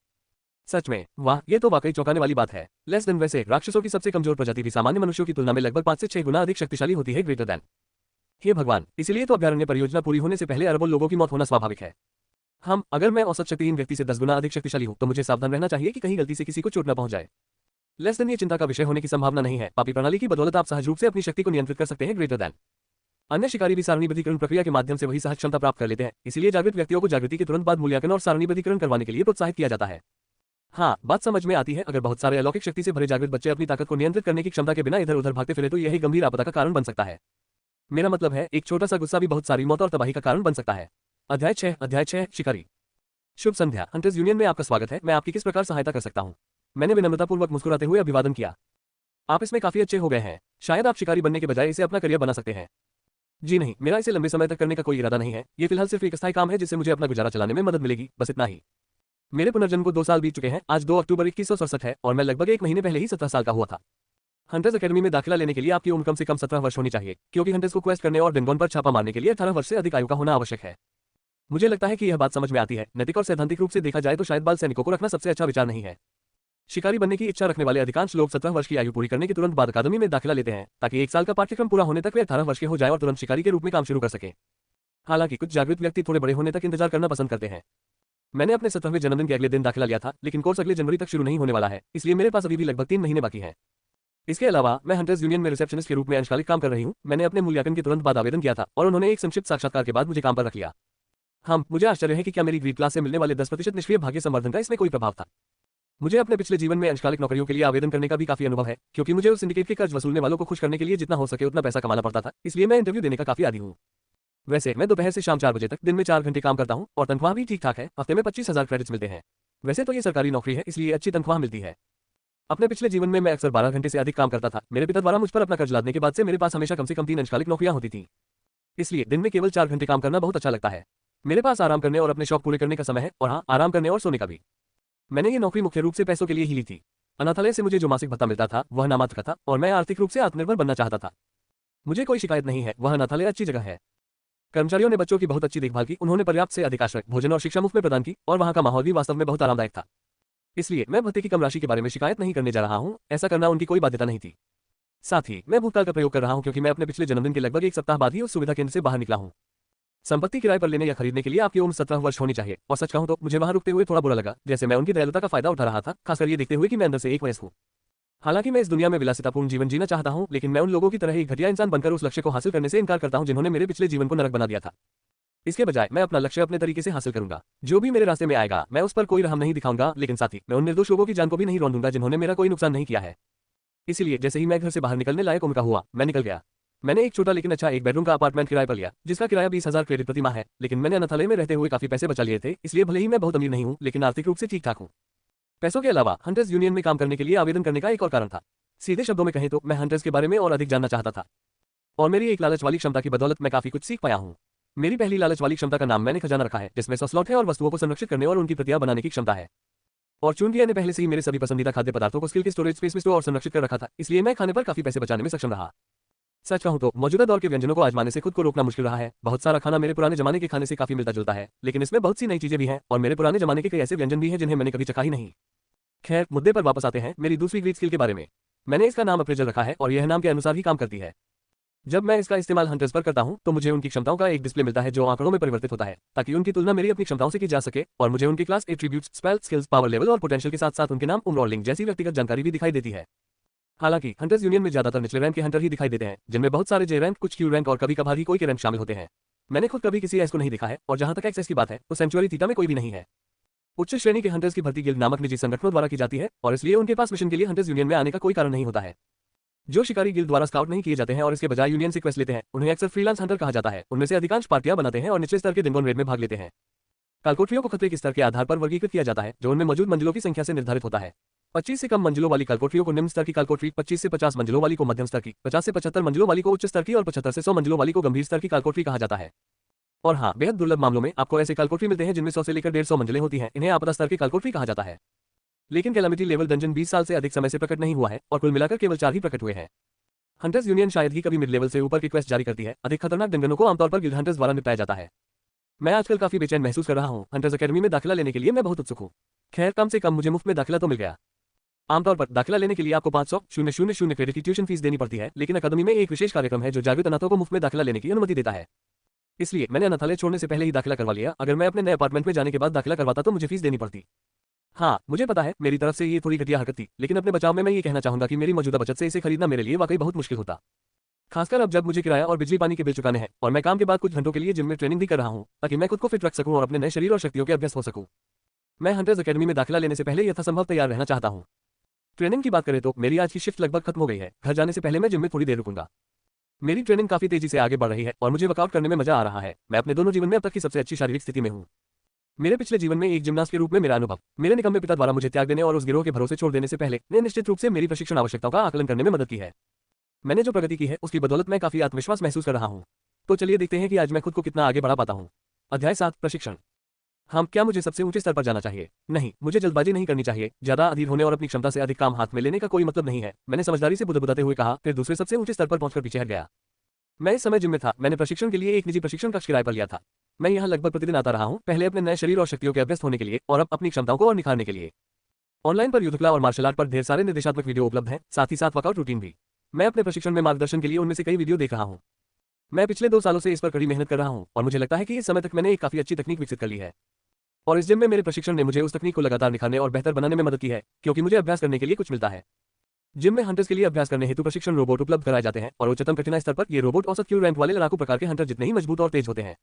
सच में, वाह, ये तो वाकई चौंकाने वाली बात है। लेस देन, वैसे राक्षसों की सबसे कमजोर प्रजाति भी सामान्य मनुष्यों की तुलना में लगभग 5 से 6 गुना अधिक शक्तिशाली होती है। ग्रेटर देन, हे भगवान, इसलिए तो अभ्यारण्य परियोजना पूरी होने से पहले अरबों लोगों की मौत होना स्वाभाविक है। अगर मैं औसत शक्तिहीन व्यक्ति से 10 गुना अधिक शक्तिशाली हूं तो मुझे सावधान रहना चाहिए कि कहीं गलती से किसी को चोट न पहुंच जाए। लेस देन, ये चिंता का विषय होने की संभावना नहीं है। पापी प्रणाली की बदौलत आप सहज रूप से अपनी शक्ति को नियंत्रित कर सकते हैं। ग्रेटर देन, अन्य शिकारी भी सारणीबद्धीकरण प्रक्रिया के माध्यम से वही सहज क्षमता प्राप्त कर लेते हैं, इसलिए जागृत व्यक्तियों को जागृति के तुरंत बाद मूल्यांकन और सारणीबद्धीकरण करवाने के लिए प्रोत्साहित किया जाता है। हाँ, बात समझ में आती है। अगर बहुत सारे अलौकिक शक्ति से भरे जागृत बच्चे अपनी ताकत को नियंत्रित करने की क्षमता के बिना इधर उधर भागते फिरे तो यह गंभीर आपदा का कारण बन सकता है। मेरा मतलब है, एक छोटा सा गुस्सा भी बहुत सारी मौत और तबाही का कारण बन सकता है। अध्याय 6 शिकारी। शुभ संध्या, हंटर्स यूनियन में आपका स्वागत है। मैं आपकी किस प्रकार सहायता कर सकता हूँ? मैंने विनम्रतापूर्वक मुस्कुराते हुए अभिवादन किया। आप इसमें काफी अच्छे हो गए हैं। शायद आप शिकारी बनने के बजाय इसे अपना करियर बना सकते हैं। जी नहीं, मेरा इसे लंबे समय तक करने का कोई इरादा नहीं है। ये फिलहाल सिर्फ एक अस्थायी काम है जिससे मुझे अपना गुजारा चलाने में मदद मिलेगी, बस इतना ही। मेरे पुनर्जन्म को 2 साल बीत चुके हैं। आज 2 अक्टूबर 2167 है और मैं लगभग 1 महीने पहले ही 17 साल का हुआ था। हंटर्स अकेडमी में दाखिला लेने के लिए आपकी उम्र कम से कम 17 वर्ष होनी चाहिए, क्योंकि हंटर्स को क्वेस्ट करने और डेंगोन पर छापा मारने के लिए 18 वर्ष से अधिक आयु का होना आवश्यक है। मुझे लगता है कि यह बात समझ में आती है। नैतिक और सैद्धांतिक रूप से देखा जाए तो शायद बाल सैनिकों को रखना सबसे अच्छा विचार नहीं है। शिकारी बनने की इच्छा रखने वाले अधिकांश लोग 17 वर्ष की आयु पूरी करने के तुरंत बाद अकादमी में दाखिला लेते हैं, ताकि 1 साल का पाठ्यक्रम पूरा होने तक वे 18 वर्ष के हो जाए और तुरंत शिकारी के रूप में काम शुरू कर सकें। हालांकि कुछ जागृत व्यक्ति थोड़े बड़े होने तक इंतजार करना पसंद करते हैं। मैंने अपने 17वें जन्मदिन के अगले दिन दाखिला लिया था, लेकिन कोर्स अगले जनवरी तक शुरू नहीं होने वाला है, इसलिए मेरे पास अभी भी लगभग 3 महीने बाकी हैं। इसके अलावा मैं हंटर्स यूनियन में रिसेप्शनिस्ट के रूप में अंशकालिक काम कर रही हूँ। मैंने अपने मूल्यांकन के तुरंत बाद आवेदन किया था और उन्होंने एक संक्षिप्त साक्षात्कार के बाद मुझे काम पर रख लिया। मुझे आश्चर्य है कि क्या मेरी ग्रीड क्लास से मिलने वाले 10% निष्क्रिय भाग्य संवर्धन का इसमें कोई प्रभाव था। मुझे अपने पिछले जीवन में अंशकालिक नौकरियों के लिए आवेदन करने का भी काफी अनुभव है, क्योंकि मुझे उस सिंडिकेट के कर्ज वसूलने वालों को खुश करने के लिए जितना हो सके उतना पैसा कमाना पड़ता था, इसलिए मैं इंटरव्यू देने का काफी आदी हूँ। वैसे मैं दोपहर से शाम 4 बजे तक दिन में 4 घंटे काम करता हूँ और तनख्वाह भी ठीक ठाक है, हफ्ते में 25,000 क्रेडिट्स मिलते हैं। वैसे तो ये सरकारी नौकरी है, इसलिए अच्छी तनख्वाह मिलती है। अपने पिछले जीवन में मैं अक्सर 12 घंटे से अधिक काम करता था। मेरे पिता द्वारा मुझ पर अपना कर्ज लादने के बाद से मेरे पास हमेशा कम से कम 3 अंशकालिक नौकरियां होती थी, इसलिए दिन में केवल 4 घंटे काम करना बहुत अच्छा लगता है। मेरे पास आराम करने और अपने शौक पूरे करने का समय है, और हाँ, आराम करने और सोने का भी। मैंने ये नौकरी मुख्य रूप से पैसों के लिए ही ली थी। अनाथालय से मुझे जो मासिक भत्ता मिलता था वह नामात्र का था, और मैं आर्थिक रूप से आत्मनिर्भर बनना चाहता था। मुझे कोई शिकायत नहीं है, वह अनाथालय अच्छी जगह है। कर्मचारियों ने बच्चों की बहुत अच्छी देखभाल की, उन्होंने पर्याप्त से अधिक आश्रय, भोजन और शिक्षा मुफ्त में प्रदान की, और वहाँ का माहौल भी वास्तव में बहुत आरामदायक था। इसलिए मैं भत्ते की कम राशि के बारे में शिकायत नहीं करने जा रहा हूँ, ऐसा करना उनकी कोई बाध्यता नहीं थी। साथ ही मैं भूतकाल का प्रयोग कर रहा हूँ, क्योंकि मैं अपने पिछले जन्मदिन के लगभग 1 सप्ताह बाद ही उस सुविधा केंद्र से बाहर निकला हूँ। संपत्ति किराए पर लेने या खरीदने के लिए आपकी उम्र 17 वर्ष होनी चाहिए, और सच कहूं तो मुझे वहां रुकते हुए थोड़ा बुरा लगा, जैसे मैं उनकी दयालुता का फायदा उठा रहा था, खासकर ये देखते हुए कि मैं अंदर से एक वयस्क हूं। हालांकि मैं इस दुनिया में विलासितापूर्ण जीवन जीना चाहता हूं, लेकिन मैं उन लोगों की तरह ही घटिया इंसान बनकर उस लक्ष्य को हासिल करने से इनकार करता हूं जिन्होंने मेरे पिछले जीवन को नरक बना दिया था। इसके बजाय मैं अपना लक्ष्य अपने तरीके से हासिल करूंगा। जो भी मेरे रास्ते में आएगा मैं उस पर कोई रहम नहीं दिखाऊंगा, लेकिन साथ ही मैं उन निर्दोष लोगों की जान को भी नहीं रौंदूंगा जिन्होंने मेरा कोई नुकसान नहीं किया है। इसलिए जैसे ही मैं घर से बाहर निकलने लायक उम्र का हुआ, मैं निकल गया। मैंने एक छोटा लेकिन अच्छा 1 बेडरूम का अपार्टमेंट किराए पर लिया, जिसका किराया 20,000 क्रेडिट प्रति माह है। लेकिन मैंने अनाथालय में रहते हुए काफी पैसे बचा लिए थे, इसलिए भले ही मैं बहुत अमीर नहीं हूँ, लेकिन आर्थिक रूप से ठीक ठाक हूँ। पैसों के अलावा हंटर्स यूनियन में काम करने के लिए आवेदन करने का एक और कारण था। सीधे शब्दों में कहें तो मैं हंटर्स के बारे में और अधिक जानना चाहता था, और मेरी एक लालच वाली क्षमता की बदौलत मैं काफी कुछ सीख पाया हूँ। मेरी पहली लालच वाली क्षमता का नाम मैंने खजाना रखा है, जिसमें 100 स्लॉट है और वस्तुओं को संरक्षित करने और उनकी प्रतियां बनाने की क्षमता है। और चूंकि मैंने पहले से ही मेरे सभी पसंदीदा खाद्य पदार्थों को स्किल के स्टोरेज स्पेस में स्टोर और संरक्षित कर रखा था, इसलिए मैं खाने पर काफी पैसे बचाने में सक्षम रहा। सच कहूं तो मौजूदा दौर के व्यंजनों को आजमाने से खुद को रोकना मुश्किल रहा है। बहुत सारा खाना मेरे पुराने जमाने के खाने से काफी मिलता जुलता है, लेकिन इसमें बहुत सी नई चीजें भी हैं, और मेरे पुराने जमाने के कई ऐसे व्यंजन भी हैं जिन्हें मैंने कभी चखा ही नहीं। खैर, मुद्दे पर वापस आते हैं, मेरी दूसरी ग्रीड स्किल के बारे में। मैंने इसका नाम अप्रेजल रखा है, और यह नाम के अनुसार ही काम करती है। जब मैं इसका इस्तेमाल हंटर्स पर करता हूं, तो मुझे उनकी क्षमताओं का एक डिस्प्ले मिलता है जो आंकड़ों में परिवर्तित होता है, ताकि उनकी तुलना मेरी अपनी क्षमताओं से की जा सके, और मुझे उनकी class attributes, spell, skills, power level और पोटेंशियल के साथ साथ उनके नाम, उम्र और लिंक जैसी व्यक्तिगत जानकारी भी दिखाई देती है। हालांकि हंटर्स यूनियन में ज्यादातर निचले रैंक के हंटर ही दिखाई देते हैं, जिनमें बहुत सारे जे रैंक, कुछ क्यू रैंक और कभी कभार ही कोई के रैंक शामिल होते हैं। मैंने खुद कभी किसी एस को नहीं देखा है, और जहां तक एक्सेस की बात है तो सेंचुरी थीटा में कोई भी नहीं है। उच्च श्रेणी के हंटर्स की भर्ती गिल्ड नामक निजी संगठनों द्वारा की जाती है, और इसलिए उनके पास मिशन के लिए हंटर्स यूनियन में आने का कोई कारण नहीं होता है। जो शिकारी गिल्ड द्वारा स्काउट नहीं किए जाते हैं और इसके बजाय यूनियन से क्वेस्ट लेते हैं, उन्हें अक्सर फ्रीलांस हंटर कहा जाता है। उनमें से अधिकांश पार्टियां बनाते हैं और निचले स्तर के दिनगोन रेड में भाग लेते हैं। कालकोठरियों को खतरे के स्तर के आधार पर वर्गीकृत किया जाता है, जो उनमें मौजूद मंजिलों की संख्या से निर्धारित होता है। 25 से कम मंजिलों वाली कालकोठरियों को निम्न स्तर की कालकोठरी, 25 से 50 मंजिलों वाली को मध्यम स्तर की, 50 से 75 मंजिलों वाली को उच्च स्तर की, और 75 से 100 मंजिलों वाली को गंभीर स्तर की कालकोठरी कहा जाता है। और हाँ, बेहद दुर्लभ मामलों में आपको ऐसे कालकोठरी मिलते हैं जिनमें 100 से लेकर 150 मंजिलें होती हैं। इन्हें आपदा स्तर की कालकोठरी कहा जाता है। लेकिन कैलामिटी लेवल डंजन 20 साल से अधिक समय से प्रकट नहीं हुआ है, और कुल मिलाकर केवल 4 ही प्रकट हुए हैं। हंटर्स यूनियन शायद ही कभी मिड लेवल से ऊपर की क्वेस्ट जारी करती है। अधिक खतरनाक डंगनों को आमतौर पर गिल्ड हंटर्स द्वारा निपटाया जाता है। मैं आजकल काफी बेचैन महसूस कर रहा हूँ। हंटर्स अकेडमी में दाखिला लेने के लिए मैं बहुत उत्सुक हूँ। खैर, कम से कम मुझे मुफ्त में दाखिला तो मिल गया। आमतौर पर दाखिला लेने के लिए आपको 500,000 क्रेडिट की ट्यूशन फीस देनी पड़ती है, लेकिन अकादमी में एक विशेष कार्यक्रम है जो जागृत अनाथों को मुफ्त में दाखिला लेने की अनुमति देता है। इसलिए मैंने अनाथालय छोड़ने से पहले ही दाखिला करवा लिया। अगर मैं अपने नए अपार्टमेंट में जाने के बाद दाखिला करवाता तो मुझे फीस देनी पड़ती। हाँ, मुझे पता है मेरी तरफ से ये थोड़ी घटिया हरकत थी, लेकिन अपने बचाव में मैं ये कहना चाहूंगा कि मेरी मौजूदा बचत से इसे खरीदना मेरे लिए वाकई बहुत मुश्किल होता। खासकर अब जब मुझे किराया और बिजली पानी के बिल चुकाने हैं, और मैं काम के बाद कुछ घंटों के लिए जिम में ट्रेनिंग भी कर रहा हूँ, ताकि मैं खुद को फिट रख सकूं और अपने नए शरीर और शक्तियों के अभ्यस्त हो सकूं। मैं हंटर्स अकेडमी में दाखिला लेने से पहले यथासंभव तैयार रहना चाहता हूँ। ट्रेनिंग की बात करें तो मेरी आज की शिफ्ट लगभग खत्म हो गई है। घर जाने से पहले मैं जिम में थोड़ी देर रुकूंगा। मेरी ट्रेनिंग काफी तेजी से आगे बढ़ रही है, और मुझे वर्कआउट करने में मजा आ रहा है। मैं अपने दोनों जीवन में अब तक की सबसे अच्छी शारीरिक स्थिति में हूँ। मेरे पिछले जीवन में एक जिम्नास्ट के रूप में मेरा अनुभव मेरे निकम्मे पिता द्वारा मुझे त्याग देने और उस गिरोह के भरोसे छोड़ देने से पहले ने निश्चित रूप से मेरी प्रशिक्षण आवश्यकताओं का आकलन करने में मदद की है। मैंने जो प्रगति की है उसकी बदौलत मैं काफी आत्मविश्वास महसूस कर रहा हूँ। तो चलिए देखते हैं कि आज मैं खुद को कितना आगे बढ़ा पाता हूँ। अध्याय 7, प्रशिक्षण। क्या मुझे सबसे ऊंचे स्तर पर जाना चाहिए? नहीं, मुझे जल्दबाजी नहीं करनी चाहिए। ज्यादा अधीर होने और अपनी क्षमता से अधिक काम हाथ में लेने का कोई मतलब नहीं है। मैंने समझदारी से बुदबुदाते हुए कहा, फिर दूसरे सबसे ऊंचे स्तर पर पहुंचकर पीछे हट गया। मैं इस समय जिम में था। मैंने प्रशिक्षण के लिए एक निजी प्रशिक्षण कक्ष किराए पर लिया था। मैं यहाँ लगभग प्रतिदिन आता रहा हूँ, पहले अपने नए शरीर और शक्तियों के अभ्यस्त होने के लिए, और अब अपनी क्षमताओं को और निखारने के लिए। ऑनलाइन पर युद्धकला और मार्शल आर्ट पर ढेर सारे निर्देशात्मक वीडियो उपलब्ध हैं, साथ ही साथ वर्कआउट रूटीन भी। मैं अपने प्रशिक्षण में मार्गदर्शन के लिए उनमें से कई वीडियो देख रहा हूँ। मैं पिछले 2 सालों से इस पर कड़ी मेहनत कर रहा हूँ और मुझे लगता है कि इस समय तक मैंने एक काफी अच्छी तकनीक विकसित कर ली है। और इस जिम में मेरे प्रशिक्षण ने मुझे उस तकनीक को लगातार निखारने और बेहतर बनाने में मदद की है, क्योंकि मुझे अभ्यास करने के लिए कुछ मिलता है। जिम में हंटर्स के लिए अभ्यास करने हेतु प्रशिक्षण रोबोट उपलब्ध कराए जाते हैं और उच्चतम कठिनाई स्तर पर ये रोबोट औसत क्यू रैंक वाले लड़ाकू प्रकार के हंटर जितने ही मजबूत और तेज होते हैं।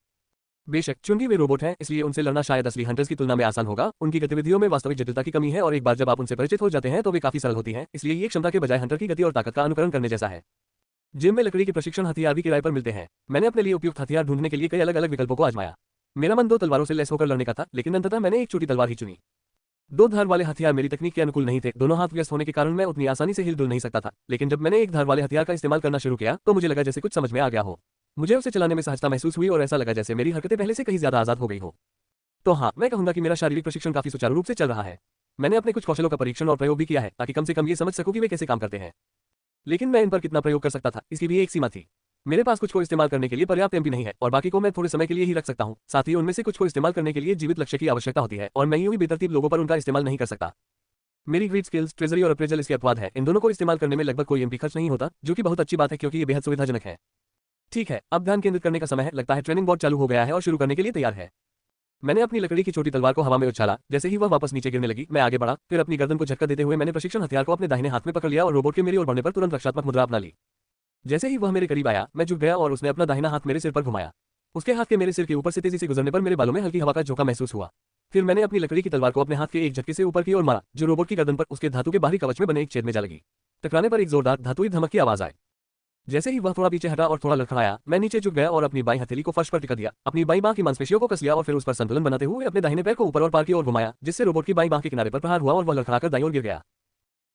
बेशक चूंकि वे रोबोट हैं, इसलिए उनसे लड़ना शायद असली हंटर्स की तुलना में आसान होगा। उनकी गतिविधियों में वास्तविक जटिलता की कमी है और एक बार जब आप उनसे परिचित हो जाते हैं तो वे काफी सरल होती हैं, इसलिए ये क्षमता के बजाय हंटर की गति और ताकत का अनुकरण करने जैसा है। जिम में लकड़ी के प्रशिक्षण हथियार भी किराए पर मिलते हैं। मैंने अपने लिए उपयुक्त हथियार ढूंढने के लिए कई अलग अलग विकल्पों को आजमाया। मेरा मन 2 तलवारों से लैस होकर लड़ने का था, लेकिन अंततः मैंने एक छोटी तलवार ही चुनी। 2 धार वाले हथियार मेरी तकनीक के अनुकूल नहीं थे। दोनों हाथ व्यस्त होने के कारण मैं उतनी आसानी से हिल-डुल नहीं सकता था। लेकिन जब मैंने एक धार वाले हथियार का इस्तेमाल करना शुरू किया तो मुझे लगा जैसे कुछ समझ में आ गया हो। मुझे उसे चलाने में सहजता महसूस हुई और ऐसा लगा जैसे मेरी हरकतें पहले से कहीं ज्यादा आजाद हो गई हो। तो हाँ, मैं कहूंगा कि मेरा शारीरिक प्रशिक्षण काफी सुचारू रूप से चल रहा है। मैंने अपने कुछ कौशलों का परीक्षण और प्रयोग भी किया है, ताकि कम से कम ये समझ सकूं कि वे कैसे काम करते हैं। लेकिन मैं इन पर कितना प्रयोग कर सकता था, इसकी भी एक सीमा थी। मेरे पास कुछ को इस्तेमाल करने के लिए पर्याप्त एमपी नहीं है और बाकी को मैं थोड़े समय के लिए ही रख सकता हूँ। साथ ही उनमें से कुछ को इस्तेमाल करने के लिए जीवित लक्ष्य की आवश्यकता होती है और मैं यूं ही बेतरतीब लोगों पर उनका इस्तेमाल नहीं कर सकता। मेरी ग्रीड स्किल्स, ट्रेजरी और अप्रेजल इसके अपवाद है। इन दोनों को इस्तेमाल करने में लगभग कोई एमपी खर्च नहीं होता, जो कि बहुत अच्छी बात है क्योंकि ये बेहद सुविधाजनक है। ठीक है, अब ध्यान केंद्रित करने का समय है। लगता है ट्रेनिंग बोर्ड चालू हो गया है और शुरू करने के लिए तैयार है। मैंने अपनी लकड़ी की छोटी तलवार को हवा में उछाला। जैसे ही वह वापस नीचे गिरने लगी, मैं आगे बढ़ा। फिर अपनी गर्दन को झटका देते हुए मैंने प्रशिक्षण हथियार को अपने दाहिने हाथ में पकड़ लिया और रोबोट के मेरी ओर बढ़ने पर तुरंत रक्षात्मक मुद्रा अपना ली। जैसे ही वह मेरे करीब आया, मैं झुक गया और उसने अपना दाहिना हाथ मेरे सिर पर घुमाया। उसके हाथ के मेरे सिर के ऊपर से तेजी से गुजरने पर मेरे बालों में हल्की हवा का झोंका महसूस हुआ। फिर मैंने अपनी लकड़ी की तलवार को अपने हाथ के एक झटके से ऊपर की ओर मारा, जो रोबोट की गर्दन पर उसके धातु के बाहरी कवच में बने एक छेद में जा लगी। टकराने पर एक जोरदार धातुई धमक की आवाज आई। जैसे ही वह थोड़ा पीछे हटा और थोड़ा लड़खड़ाया, मैं नीचे झुक गया और अपनी बाईं हथेली को फर्श पर टिका दिया। अपनी बाईं बांह की मांसपेशियों को कस लिया और फिर उस पर संतुलन बनाते हुए अपने दाहिने पैर को ऊपर और पार की ओर घुमाया, जिससे रोबोट की बाईं बांह के किनारे पर प्रहार हुआ और वह लड़खड़ाकर दाईं ओर गिर गया।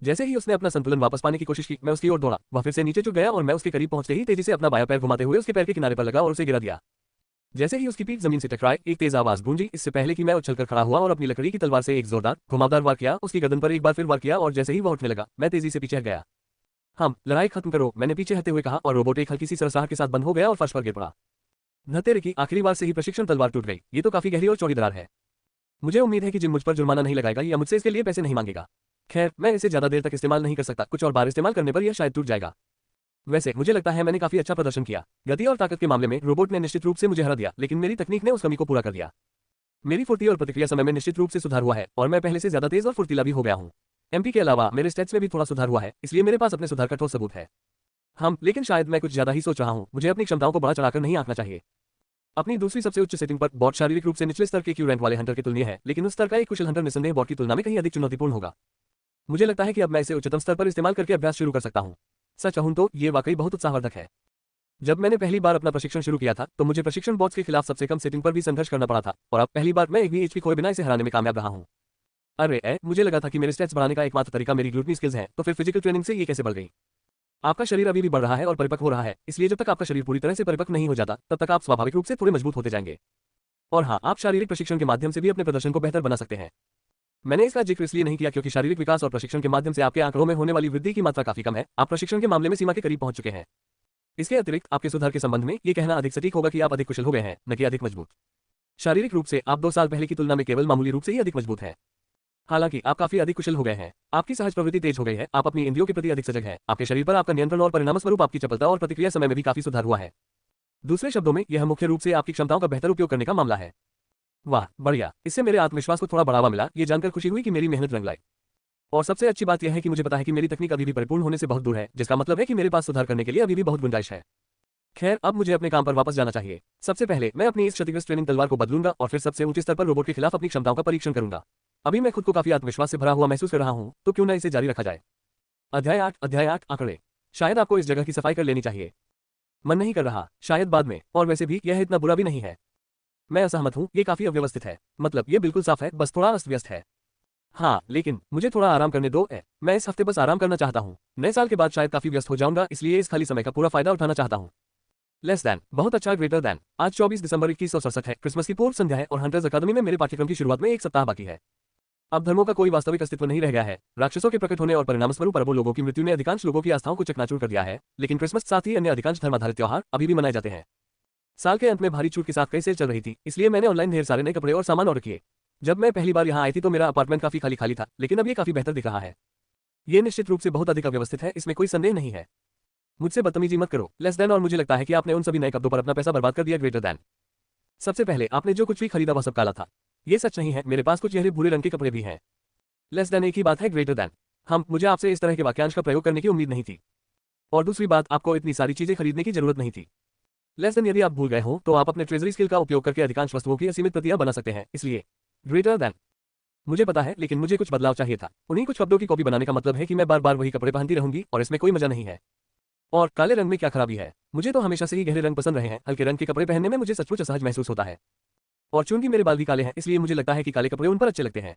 जैसे ही उसने अपना संतुलन वापस पाने की कोशिश की, मैं उसकी ओर दौड़ा। वह फिर से नीचे झुक गया और मैं उसके करीब पहुंचते ही तेजी से अपना बायां पैर घुमाते हुए उसके पैर के किनारे पर लगा और उसे गिरा दिया। जैसे ही उसकी पीठ जमीन से टकराए, एक तेज आवाज गूंजी। इससे पहले कि मैं उछलकर खड़ा हुआ और अपनी लकड़ी की तलवार से एक जोरदार घुमावदार वार किया, उसकी गर्दन पर एक बार फिर वार किया और जैसे ही वह उठने लगा, मैं तेजी से पीछे हट गया। हम लड़ाई खत्म करो, मैंने पीछे हटते हुए कहा और रोबोट एक हल्की सी सरसराहट के साथ बंद हो गया और फर्श पर गिर पड़ा। धतेरे की आखिरी बार से ही प्रशिक्षण तलवार टूट गई। ये तो काफी गहरी और चौड़ी दरार है। मुझे उम्मीद है कि जिम मुझ पर जुर्माना नहीं लगाएगा या मुझसे इसके लिए पैसे नहीं मांगेगा। खैर, मैं इसे ज्यादा देर तक इस्तेमाल नहीं कर सकता। कुछ और बार इस्तेमाल करने पर यह शायद टूट जाएगा। वैसे मुझे लगता है मैंने काफी अच्छा प्रदर्शन किया। गति और ताकत के मामले में रोबोट ने निश्चित रूप से मुझे हरा दिया, लेकिन मेरी तकनीक ने उस कमी को पूरा कर दिया। मेरी फुर्ती और प्रतिक्रिया समय में निश्चित रूप से सुधार हुआ है और मैं पहले से ज्यादा तेज और फुर्तीला भी हो गया हूँ। एमपी के अलावा मेरे स्टैट्स में भी थोड़ा सुधार हुआ है, इसलिए मेरे पास अपने सुधार का ठोस सबूत है। लेकिन शायद मैं कुछ ज्यादा ही सोच रहा हूँ। मुझे अपनी क्षमताओं को बढ़ा चढ़ाकर नहीं आंकना चाहिए। अपनी दूसरी सबसे उच्च सेटिंग पर बॉट शारीरिक रूप से निचले स्तर के क्यू रैंक वाले हंटर के तुलनीय है, लेकिन उस स्तर का एक कुशल हंटर निस्संदेह बॉट की तुलना में कहीं अधिक चुनौतीपूर्ण होगा। मुझे लगता है कि अब मैं इसे उच्चतम स्तर पर इस्तेमाल करके अभ्यास शुरू कर सकता हूँ। सच कहूं तो ये वाकई बहुत उत्साहवर्धक है। जब मैंने पहली बार अपना प्रशिक्षण शुरू किया था, तो मुझे प्रशिक्षण बॉट्स के खिलाफ सबसे कम सेटिंग पर भी संघर्ष करना पड़ा था और अब पहली बार मैं एक भी एचपी खोए बिना इसे हराने में कामयाब रहा हूँ। अरे मुझे लगा था कि मेरे स्टैट्स बढ़ाने का एकमात्र तरीका मेरी ग्लूटनी स्किल्स है, तो फिर फिजिकल ट्रेनिंग से ये कैसे बढ़ गई? आपका शरीर अभी भी बढ़ रहा है और परिपक्व हो रहा है, इसलिए जब तक आपका शरीर पूरी तरह से परिपक्व नहीं हो जाता, तब तक आप स्वाभाविक रूप से थोड़े मजबूत होते जाएंगे। और हाँ, आप शारीरिक प्रशिक्षण के माध्यम से भी अपने प्रदर्शन को बेहतर बना सकते हैं। मैंने इसका जिक्र इसलिए नहीं किया क्योंकि शारीरिक विकास और प्रशिक्षण के माध्यम से आपके आंकड़ों में होने वाली वृद्धि की मात्रा काफी कम है। आप प्रशिक्षण के मामले में सीमा के करीब पहुंच चुके हैं। इसके अतिरिक्त आपके सुधार के संबंध में ये कहना अधिक सटीक होगा कि आप अधिक कुशल हो गए हैं, न कि अधिक मजबूत। शारीरिक रूप से आप 2 साल पहले की तुलना में केवल मामूली रूप से ही अधिक मजबूत हैं। हालांकि आप काफी अधिक कुशल हो गए हैं। आपकी सहज प्रवृत्ति तेज हो गई है, आप अपनी इंद्रियों के प्रति अधिक सजग हैं, आपके शरीर पर आपका नियंत्रण और परिणामस्वरूप आपकी चपलता और प्रतिक्रिया समय में भी काफी सुधार हुआ है। दूसरे शब्दों में, यह मुख्य रूप से आपकी क्षमताओं का बेहतर उपयोग करने का मामला है। वाह, बढ़िया। इससे मेरे आत्मविश्वास को थोड़ा बढ़ावा मिला। ये जानकर खुशी हुई कि मेरी मेहनत रंग लाई। और सबसे अच्छी बात यह है कि मुझे पता है कि मेरी तकनीक अभी भी परिपूर्ण होने से बहुत दूर है, जिसका मतलब है कि मेरे पास सुधार करने के लिए अभी भी बहुत गुंजाइश है। खैर, अब मुझे अपने काम पर वापस जाना चाहिए। सबसे पहले मैं अपनी इस क्षतिग्रस्त ट्रेनिंग तलवार को बदलूंगा और फिर सबसे ऊंचे स्तर पर रोबोट के खिलाफ अपनी क्षमताओं का परीक्षण करूंगा। अभी मैं खुद को काफी आत्मविश्वास से भरा हुआ महसूस कर रहा हूं, तो क्यों न इसे जारी रखा जाए। अध्याय 8 आंकड़े। शायद आपको इस जगह की सफाई कर लेनी चाहिए। मन नहीं कर रहा, शायद बाद में। और वैसे भी यह इतना बुरा भी नहीं है। मैं असहमत हूँ, ये काफी अव्यवस्थित है। मतलब ये बिल्कुल साफ है, बस थोड़ा अस्त व्यस्त है। हाँ, लेकिन मुझे थोड़ा आराम करने दो। मैं इस हफ्ते बस आराम करना चाहता हूँ। नए साल के बाद शायद काफी व्यस्त हो जाऊंगा, इसलिए इस खाली समय का पूरा फायदा उठाना चाहता हूँ। लेस दैन, बहुत अच्छा, ग्रेटर दैन। आज 24 दिसंबर 2167 है, क्रिसमस की पूर्व संध्या है और हंटर्स अकादमी में मेरे पाठ्यक्रम की शुरुआत में 1 सप्ताह बाकी है। अब धर्मों का कोई वास्तविक अस्तित्व नहीं रह गया है। राक्षसों के प्रकट होने और परिणामस्वरूप अरबों लोगों की मृत्यु ने अधिकांश लोगों की आस्थाओं को चकनाचूर कर दिया है, लेकिन क्रिसमस साथ ही अन्य अधिकांश धर्माधारित त्योहार अभी भी मनाए जाते हैं। साल के अंत में भारी छूट के साथ कई सेल चल रही थी, इसलिए मैंने ऑनलाइन ढेर सारे नए कपड़े और सामान ऑर्डर किए। जब मैं पहली बार यहाँ आई थी तो मेरा अपार्टमेंट काफी खाली खाली था, लेकिन अब ये काफी बेहतर दिख रहा है। ये निश्चित रूप से बहुत अधिक अव्यवस्थित है, इसमें कोई संदेह नहीं है। मुझसे बदतमीजी मत करो। लेस देन, और मुझे लगता है कि आपने उन सभी नए कपड़ों पर अपना पैसा बर्बाद कर दिया। ग्रेटर देन, सबसे पहले आपने जो कुछ भी खरीदा वह सब काला था। ये सच नहीं है, मेरे पास कुछ गहरे भूरे रंग के कपड़े भी हैं। लेस देन एक ही बात है। ग्रेटर देन, मुझे आपसे इस तरह के वाक्यांश का प्रयोग करने की उम्मीद नहीं थी। और दूसरी बात, आपको इतनी सारी चीजें खरीदने की जरूरत नहीं थी। लेस देन, यदि आप भूल गए हो तो आप अपने ट्रेजरी स्किल का उपयोग करके अधिकांश वस्तुओं की असीमित प्रतियां बना सकते हैं। इसलिए ग्रेटर देन, मुझे पता है, लेकिन मुझे कुछ बदलाव चाहिए था। उन्हीं कुछ कपड़ों की कॉपी बनाने का मतलब है कि मैं बार बार वही कपड़े पहनती रहूंगी और इसमें कोई मजा नहीं है। और काले रंग में क्या खराबी है? मुझे तो हमेशा से ही गहरे रंग पसंद रहे हैं। हल्के रंग के कपड़े पहनने में मुझे सचमुच असहज महसूस होता है। और चूंकि मेरे बाल भी काले हैं, इसलिए मुझे लगता है कि काले कपड़े उन पर अच्छे लगते हैं।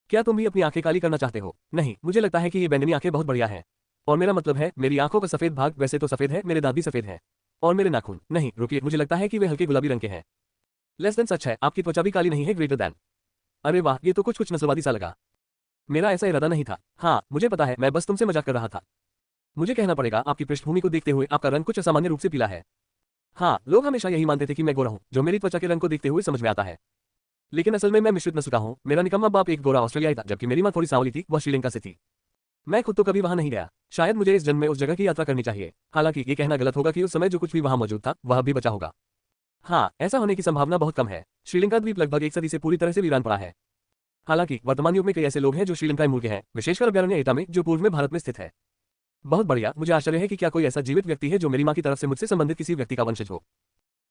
क्या तुम भी अपनी आंखें काली करना चाहते हो? नहीं, मुझे लगता है कि ये बैंगनी आंखें बहुत बढ़िया हैं। और मेरा मतलब है, मेरी आंखों का सफेद भाग वैसे तो सफेद है, मेरे दांत भी सफेद हैं। और मेरे नाखून नहीं, रुकिए, मुझे लगता है कि वे हल्के गुलाबी रंग के हैं। लेस देन, सच है, आपकी त्वचा भी काली नहीं है। ग्रेटर देन, अरे वाह, ये तो कुछ नस्लवादी सा लगा। मेरा ऐसा इरादा नहीं था। हाँ, मुझे पता है, मैं बस तुमसे मजाक कर रहा था। मुझे कहना पड़ेगा, आपकी पृष्ठभूमि को देखते हुए आपका रंग कुछ असामान्य रूप से पीला है। हाँ, लोग हमेशा यही मानते थे कि मैं गोरा हूँ, जो मेरी त्वचा के रंग को देखते हुए समझ में आता है। लेकिन असल में मैं मिश्रित नस्ल का हूँ। मेरा निकम्मा बाप एक गोरा ऑस्ट्रेलियाई था, जबकि मेरी माँ थोड़ी सांवली थी, वह श्रीलंका से थी। मैं खुद तो कभी वहां नहीं गया। शायद मुझे इस जन्म में उस जगह की यात्रा करनी चाहिए। हालांकि ये कहना गलत होगा कि उस समय जो कुछ भी वहां मौजूद था वह भी बचा होगा। हाँ, ऐसा होने की संभावना बहुत कम है। श्रीलंका द्वीप लगभग एक सदी से पूरी तरह से वीरान पड़ा है। हालांकि वर्तमान युग में कई ऐसे लोग हैं जो श्रीलंकाई मूल के हैं, विशेषकर अभ्यारण्य एटा में, जो पूर्व में भारत में स्थित है। बहुत बढ़िया, मुझे आश्चर्य है कि क्या कोई ऐसा जीवित व्यक्ति है जो मेरी माँ की तरफ से मुझसे संबंधित किसी व्यक्ति का वंशज हो।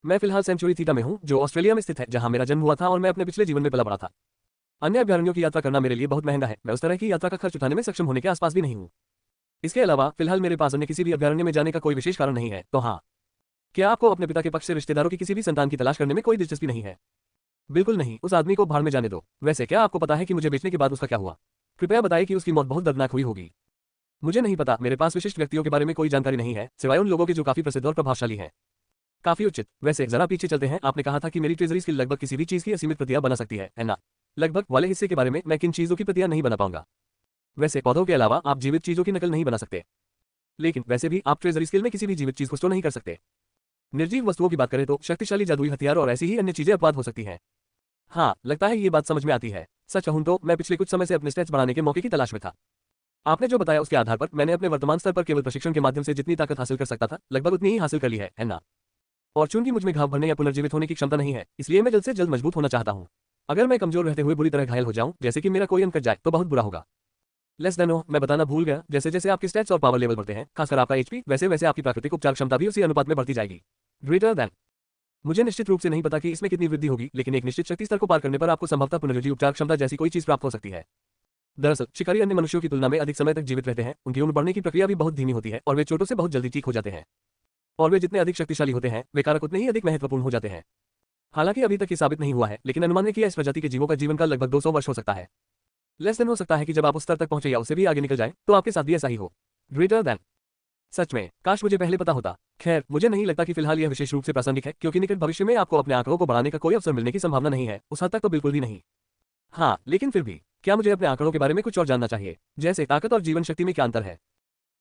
मैं फिलहाल सेंचुरी थीटा में हूँ, जो ऑस्ट्रेलिया में स्थित है, जहाँ मेरा जन्म हुआ था और मैं अपने पिछले जीवन में पला बड़ा था। अन्य अभ्यारण्यों की यात्रा करना मेरे लिए बहुत महंगा है। मैं उस तरह की यात्रा का खर्च उठाने में सक्षम होने के आसपास भी नहीं हूँ। इसके अलावा फिलहाल मेरे पास अन्य किसी भी अभ्यारण्य में जाने का कोई विशेष कारण नहीं है। तो हाँ, क्या आपको अपने पिता के पक्ष से रिश्तेदारों की किसी भी संतान की तलाश करने में कोई दिलचस्पी नहीं है? बिल्कुल नहीं, उस आदमी को भाड़ में जाने दो। वैसे क्या आपको पता है कि मुझे बेचने के बाद उसका क्या हुआ? कृपया बताइए कि उसकी मौत बहुत दर्दनाक हुई होगी। मुझे नहीं पता, मेरे पास विशिष्ट व्यक्तियों के बारे में कोई जानकारी नहीं है, सिवाय उन लोगों के जो काफी प्रसिद्ध और प्रभावशाली हैं। काफी उचित। वैसे जरा पीछे चलते हैं। आपने कहा था कि मेरी ट्रेजरी स्किल लगभग किसी भी चीज की असीमित प्रतियां बना सकती है ना? लगभग वाले हिस्से के बारे में, मैं किन चीजों की प्रतियां नहीं बना पाऊंगा? वैसे पौधों के अलावा आप जीवित चीजों की नकल नहीं बना सकते। लेकिन वैसे भी आप ट्रेजरी स्किल में किसी भी जीवित चीज को स्टोर नहीं कर सकते। निर्जीव वस्तुओं की बात करें तो शक्तिशाली जादुई हथियार और ऐसी ही अन्य चीजें अपवाद हो सकती हैं। हाँ, लगता है ये बात समझ में आती है। सच कहूं तो मैं पिछले कुछ समय से अपने स्टेट्स बढ़ाने के मौके की तलाश में था। आपने जो बताया उसके आधार पर मैंने अपने वर्तमान स्तर पर केवल प्रशिक्षण के माध्यम से जितनी ताकत हासिल कर सकता था, लगभग उतनी ही हासिल कर ली है ना? और चूंकि मुझ में घाव भरने या पुनर्जीवित होने की क्षमता नहीं है, इसलिए मैं जल्द से जल्द मजबूत होना चाहता हूं। अगर मैं कमजोर रहते हुए बुरी तरह घायल हो जाऊं, जैसे कि मेरा कोई अंक कट जाए, तो बहुत बुरा होगा। लेस देन, मैं बताना भूल गया, जैसे जैसे आपके स्टैट्स और पावर लेवल बढ़ते हैं, खासकर आपका एचपी, वैसे वैसे आपकी प्राकृतिक उपचार क्षमता भी उसी अनुपात में बढ़ती जाएगी। ग्रेटर देन, मुझे निश्चित रूप से नहीं पता कि इसमें कितनी वृद्धि होगी, लेकिन एक निश्चित शक्ति स्तर को पार करने पर आपको संभवतः पुनर्जीवी उपचार क्षमता जैसी कोई चीज प्राप्त हो सकती है। दरअसल शिकारी अन्य मनुष्यों की तुलना में अधिक समय तक जीवित रहते हैं, उनकी उम्र बढ़ने की प्रक्रिया भी बहुत धीमी होती है और वे चोटों से बहुत जल्दी ठीक हो जाते हैं। और वे जितने अधिक शक्तिशाली होते हैं, वे कारक उतने ही अधिक महत्वपूर्ण हो जाते हैं। हालांकि अभी तक ये साबित नहीं हुआ है, लेकिन अनुमान है कि इस प्रजाति के जीवों का जीवन काल लगभग 200 वर्ष हो सकता है। लेस देन, हो सकता है कि जब आप उस स्तर तक पहुंचे या उससे भी आगे निकल जाए, तो आपके साथ भी ऐसा ही हो। ग्रेटर देन, सच में काश मुझे पहले पता होता। खैर, मुझे नहीं लगता कि फिलहाल यह विशेष रूप से प्रासंगिक है, क्योंकि निकट भविष्य में आपको अपने आंकड़ों को बढ़ाने का कोई अवसर मिलने की संभावना नहीं है। उस हद तक तो बिल्कुल भी नहीं। हाँ, लेकिन फिर भी क्या मुझे अपने आंकड़ों के बारे में कुछ और जानना चाहिए? जैसे ताकत और जीवन शक्ति में क्या अंतर है?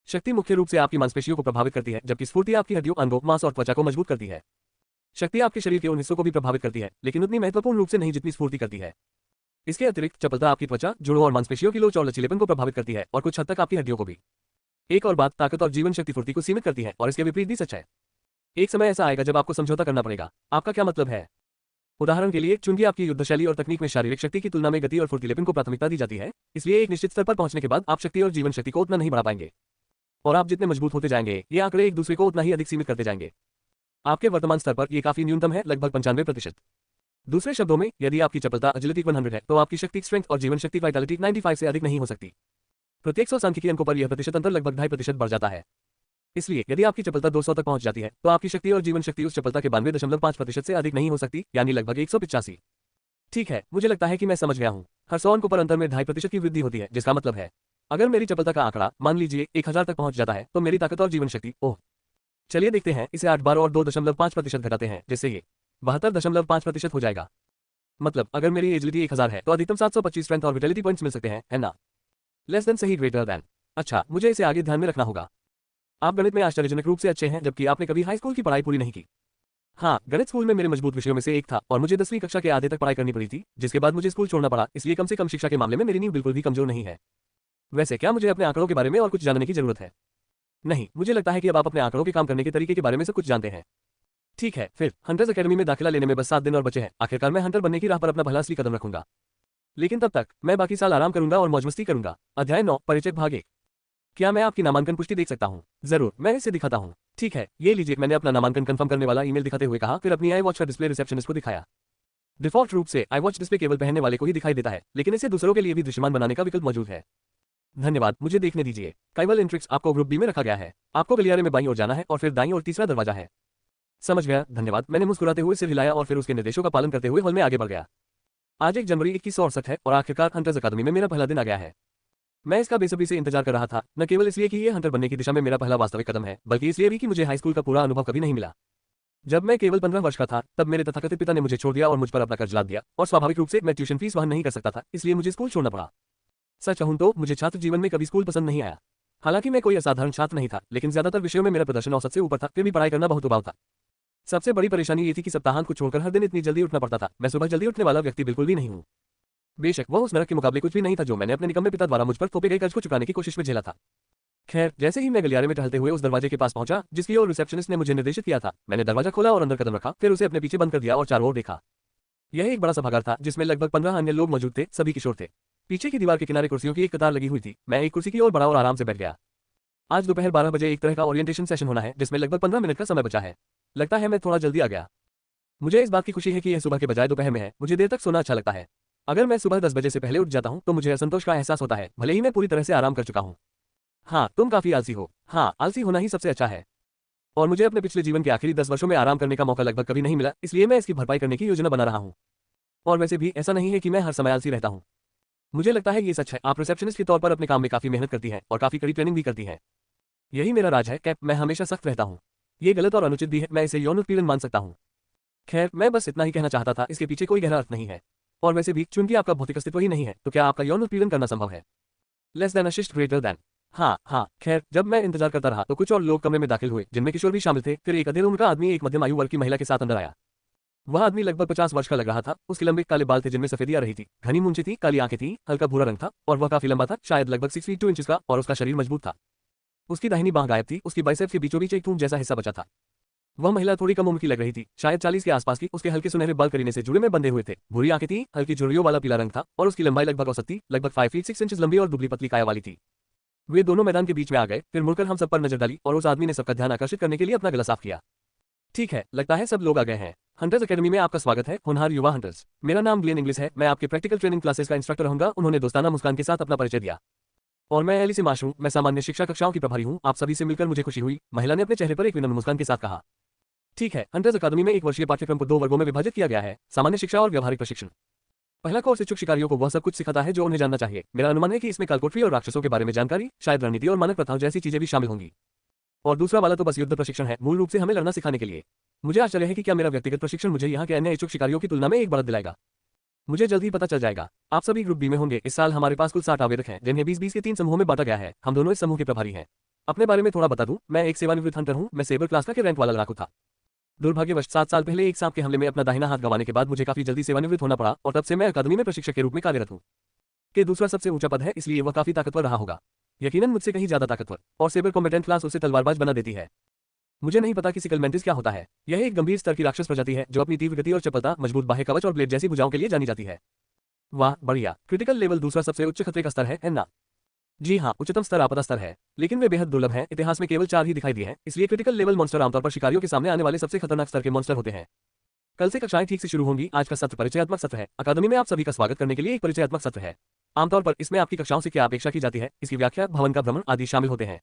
शक्ति मुख्य रूप से आपकी मांसपेशियों को प्रभावित करती है, जबकि स्फूर्ति आपकी हड्डियों, अंगों, मांस और त्वचा को मजबूत करती है। शक्ति आपके शरीर के उन हिस्सों को भी प्रभावित करती है, लेकिन उतनी महत्वपूर्ण रूप से नहीं जितनी स्फूर्ति करती है। इसके अतिरिक्त चपलता आपकी त्वचा, जोड़ों और मांसपेशियों की लोच और लचीलेपन को प्रभावित करती है, और कुछ हद तक आपकी हड्डियों को भी। एक और बात, ताकत और जीवन शक्ति फुर्ती को सीमित करती है, और इसके विपरीत भी सच है। एक समय ऐसा आएगा जब आपको समझौता करना पड़ेगा। आपका क्या मतलब है? उदाहरण के लिए, चूंकि आपकी युद्धशैली और तकनीक में शारीरिक शक्ति की तुलना में गति और फुर्तीलेपन को प्राथमिकता दी जाती है, इसलिए एक निश्चित स्तर पर पहुंचने के बाद आप शक्ति और जीवन शक्ति को उतना नहीं बढ़ा पाएंगे। और आप जितने मजबूत होते जाएंगे, ये आंकड़े एक दूसरे को उतना ही अधिक सीमित करते जाएंगे। आपके वर्तमान स्तर पर यह काफी न्यूनतम है, लगभग 95%। दूसरे शब्दों में, यदि आपकी चपलता अजिलिटी 100 है, तो आपकी शक्ति स्ट्रेंथ और जीवन शक्ति वाइटलिटी 95 से अधिक नहीं हो सकती। प्रत्येक 100 सांख्यिकीय अंकों पर यह प्रतिशत अंतर लगभग 2.5% बढ़ जाता है। इसलिए यदि आपकी चपलता 200 तक पहुंच जाती है, तो आपकी शक्ति और जीवन शक्ति उस चपलता के 92.5% से अधिक नहीं हो सकती, यानी लगभग 185। ठीक है, मुझे लगता है कि मैं समझ गया हूं। हर 100 अंकों पर अंतर में 2.5% की वृद्धि होती है, जिसका मतलब है अगर मेरी चपलता का आंकड़ा मान लीजिए 1000 तक पहुंच जाता है, तो मेरी ताकत और जीवन शक्ति, ओह चलिए देखते हैं, इसे 8 बार और 2.5% घटाते हैं, जिससे ये 72.5% हो जाएगा। मतलब अगर मेरी एजिलिटी 1000 है, तो अधिकतम 725 स्ट्रेंथ और विटेलिटी पॉइंट्स मिल सकते हैं, है ना? लेस देन सही, ग्रेटर देन। अच्छा, मुझे इसे आगे ध्यान में रखना होगा। आप गणित में आश्चर्यजनक रूप से अच्छे हैं, जबकि आपने कभी हाई स्कूल की पढ़ाई पूरी नहीं की। हाँ, गणित स्कूल में मेरे मजबूत विषयों में से एक था, और मुझे 10वीं कक्षा के आधे तक पढ़ाई करनी पड़ी थी, जिसके बाद मुझे स्कूल छोड़ना पड़ा, इसलिए कम से कम शिक्षा के मामले में मेरी नींव बिल्कुल भी कमजोर नहीं है। वैसे क्या मुझे अपने आंकड़ों के बारे में और कुछ जानने की जरूरत है? नहीं, मुझे लगता है कि अब आप अपने आंकड़ों के काम करने के तरीके के बारे में सब कुछ जानते हैं। ठीक है, फिर हंटर्स अकेडमी में दाखिला लेने में बस 7 दिन और बचे हैं। आखिरकार मैं हंटर बनने की राह पर अपना भला असली कदम रखूंगा। लेकिन तब तक मैं बाकी साल आराम करूंगा और मौज-मस्ती करूंगा। अध्याय 9 परिचय भाग 1। क्या मैं आपकी नामांकन पुष्टि देख सकता हूँ? जरूर, मैं इसे दिखाता हूँ। ठीक है, ये लीजिए। मैंने अपना नामांकन कंफर्म करने वाला ईमेल दिखाते हुए कहा, फिर अपनी आई वॉच का डिस्प्ले रिसेप्शनिस्ट को दिखाया। डिफॉल्ट रूप से आई वॉच डिस्प्ले केवल पहनने वाले को ही दिखाई देता है, लेकिन इसे दूसरों के लिए भी दृश्यमान बनाने का विकल्प मौजूद है। धन्यवाद, मुझे देखने दीजिए। काइवल इंट्रिक्स आपको ग्रुप बी में रखा गया है। आपको गलियारे में बाईं ओर जाना है और फिर दाईं ओर तीसरा दरवाजा है। समझ गया, धन्यवाद। मैंने मुस्कुराते हुए सिर हिलाया और फिर उसके निर्देशों का पालन करते हुए हॉल में आगे बढ़ गया। आज 1 जनवरी 2168 है और आखिरकार हंटर्स अकादमी में मेरा पहला दिन आ गया है। मैं इसका बेसब्री से इंतजार कर रहा था, न केवल इसलिए कि ये हंटर बनने की दिशा में मेरा पहला वास्तविक कदम है, बल्कि इसलिए भी कि मुझे हाई स्कूल का पूरा अनुभव कभी नहीं मिला। जब मैं केवल 15 वर्ष का था, तब मेरे तथाकथित पिता ने मुझे छोड़ दिया और मुझ पर अपना कर्ज लाद दिया, और स्वाभाविक रूप से मैं ट्यूशन फीस वहन नहीं कर सकता था, इसलिए मुझे स्कूल छोड़ना पड़ा। सच कहूं तो मुझे छात्र जीवन में कभी स्कूल पसंद नहीं आया। हालांकि मैं कोई असाधारण छात्र नहीं था, लेकिन ज्यादातर विषयों में मेरा प्रदर्शन औसत से ऊपर था, फिर भी पढ़ाई करना बहुत उबाऊ था। सबसे बड़ी परेशानी ये थी कि सप्ताहांत को छोड़कर हर दिन इतनी जल्दी उठना पड़ता था। मैं सुबह जल्दी उठने वाला व्यक्ति बिल्कुल भी नहीं हूँ। बेशक वह उस नरक के मुकाबले कुछ भी नहीं था जो मैंने अपने निकम्मे पिता द्वारा मुझ पर थोपे गए कर्ज को चुकाने की कोशिश में झेला था। खैर, जैसे ही मैं गलियारे में टहलते हुए उस दरवाजे के पास पहुंचा जिसकी ओर रिसेप्शनिस्ट ने मुझे निर्देशित किया था, मैंने दरवाजा खोला और अंदर कदम रखा, फिर उसे अपने पीछे बंद कर दिया और चारों ओर देखा। यह एक बड़ा सभागार था जिसमें लगभग 15 अन्य लोग मौजूद थे, सभी किशोर थे। पीछे की दीवार के किनारे कुर्सियों की एक कतार लगी हुई थी। मैं एक कुर्सी की ओर बढ़ा और आराम से बैठ गया। आज दोपहर 12 बजे एक तरह का ओरिएंटेशन सेशन होना है जिसमें लगभग 15 मिनट का समय बचा है। लगता है मैं थोड़ा जल्दी आ गया। मुझे इस बात की खुशी है कि यह सुबह के बजाय दोपहर में है। मुझे देर तक सोना अच्छा लगता है। अगर मैं सुबह 10 बजे से पहले उठ जाता हूं तो मुझे असंतोष का एहसास होता है, भले ही मैं पूरी तरह से आराम कर चुका हूं। हाँ, तुम काफी आलसी हो। हाँ, आलसी होना ही सबसे अच्छा है। और मुझे अपने पिछले जीवन के आखिरी 10 वर्षों में आराम करने का मौका लगभग कभी नहीं मिला, इसलिए मैं इसकी भरपाई करने की योजना बना रहा हूँ। और वैसे भी ऐसा नहीं है कि मैं हर समय आलसी रहता हूँ। मुझे लगता है ये सच है। आप रिसेप्शनिस्ट के तौर पर अपने काम में काफी मेहनत करती हैं और काफी कड़ी ट्रेनिंग भी करती हैं। यही मेरा राज है, कैप। मैं हमेशा सख्त रहता हूँ। ये गलत और अनुचित भी है, मैं इसे यौन उत्पीड़न मान सकता हूँ। खैर, मैं बस इतना ही कहना चाहता था, इसके पीछे कोई गहरा अर्थ नहीं है। और वैसे भी चूंकि आपका भौतिक अस्तित्व ही नहीं है, तो क्या आपका यौन उत्पीड़न करना संभव है? लेस देन अशिष्ट ग्रेटर देन। हाँ, खैर, जब मैं इंतजार करता रहा तो कुछ और लोग कमरे में दाखिल हुए जिनमें किशोर भी शामिल थे। फिर एक अधेड़ उम्र का आदमी एक मध्यम आयु वर्ग की महिला के साथ अंदर आया। वह आदमी लगभग 50 वर्ष का लग रहा था। उसके लंबे काले बाल थे जिनमें सफेदी आ रही थी, घनी मूंछें थी, काली आंखें थी, हल्का भूरा रंग था और वह काफी लंबा था, शायद लगभग 6 फीट 2 इंचेस का, और उसका शरीर मजबूत था। उसकी दाहिनी बांह गायब थी, उसकी बाइसेप्स के बीचों बीच एक थूम जैसा हिस्सा बचा था। वह महिला थोड़ी कम उम्र की लग रही थी, शायद 40 के आसपास की। उसके हल्के सुनहरे बाल करीने से जुड़े में बंधे हुए थे, भूरी आंखें थी, हल्की झुर्रियों वाला पीला रंग था और उसकी लंबाई लगभग औसत थी, लगभग 5 फीट 6 इंचेस लंबी और दुबली पतली काया वाली थी। वे दोनों मैदान के बीच में आ गए, फिर मुड़कर हम सब पर नजर डाली और उस आदमी ने सबका ध्यान आकर्षित करने के लिए अपना गला साफ किया। ठीक है, लगता है सब लोग आ गए हैं। हंटर्स अकेडमी में आपका स्वागत है, होनहार युवा हंटर्स। मेरा नाम ग्लेन इंग्लिस है, मैं आपके प्रैक्टिकल ट्रेनिंग क्लासेस का इंस्ट्रक्टर रहूंगा। उन्होंने दोस्ताना मुस्कान के साथ अपना परिचय दिया। और मैं एलिसी माश हूं, मैं सामान्य शिक्षा कक्षाओं की प्रभारी हूं। आप सभी से मिलकर मुझे खुशी हुई, महिला ने अपने चेहरे पर एक विनम्र मुस्कान के साथ कहा। ठीक है, हंटर्स अकादमी में 1 वर्षीय पाठ्यक्रम को 2 वर्गों में विभाजित किया गया है, सामान्य शिक्षा और व्यवहारिक प्रशिक्षण। पहला कोर्स इच्छुक शिकारियों को वह सब कुछ सिखाता है जो उन्हें जानना चाहिए। मेरा अनुमान है कि इसमें कालकोठरी और राक्षसों के बारे में जानकारी, शायद रणनीति और मानक प्रथाओं जैसी चीजें भी शामिल होंगी। और दूसरा वाला तो बस युद्ध प्रशिक्षण है, मूल रूप से हमें लड़ना सिखाने के लिए। मुझे आश्चर्य है कि क्या मेरा व्यक्तिगत प्रशिक्षण मुझे यहाँ के अन्य इच्छुक शिकारियों की तुलना में एक बढ़त दिलाएगा। मुझे जल्द ही पता चल जाएगा। आप सभी ग्रुप बी में होंगे। इस साल हमारे पास कुल 60 आवेदक हैं जिन्हें 20-20 के 3 समूहों में बांटा गया है। हम दोनों इस समूह के प्रभारी हैं। अपने बारे में थोड़ा बता दूं, मैं एक सेवानिवृत्त हंटर हूं। मैं सेबर क्लास का रैंक वाला लड़ाकू था। दुर्भाग्यवश 7 साल पहले एक सांप के हमले में अपना दाहिना हाथ गंवाने के बाद मुझे काफी जल्दी सेवानिवृत्त होना पड़ा और तब से मैं अकादमी में प्रशिक्षक के रूप में कार्यरत हूँ। के दूसरा सबसे ऊंचा पद है, इसलिए वह काफी ताकतवर रहा होगा, यकीनन मुझसे कहीं ज्यादा ताकतवर। और सेबर कॉम्बेटेंट क्लास उसे तलवारबाज बना देती है। मुझे नहीं पता कि सिकल मेंटिस क्या होता है। यह एक गंभीर स्तर की राक्षस प्रजाति है जो अपनी तीव्र गति और चपलता, मजबूत बाह्य कवच और ब्लेड जैसी भुजाओं के लिए जानी जाती है। वाह, बढ़िया। क्रिटिकल लेवल दूसरा सबसे उच्च खतरे का स्तर है ना? जी हाँ, उच्चतम स्तर आपदा स्तर है, लेकिन वे बेहद दुर्लभ हैं। इतिहास में केवल 4 ही दिखाई दिए हैं, इसलिए क्रिटिकल लेवल मॉन्स्टर आमतौर पर शिकारियों के सामने आने वाले सबसे खतरनाक स्तर के मॉन्स्टर होते हैं। कल से कक्षाएं ठीक से शुरू होंगी। आज का सत्र परिचयात्मक सत्र है। अकादमी में आप सभी का स्वागत करने के लिए एक परिचयात्मक सत्र है। आमतौर पर इसमें आपकी कक्षाओं से क्या अपेक्षा की जाती है, इसकी व्याख्या, भवन का भ्रमण आदि शामिल होते हैं।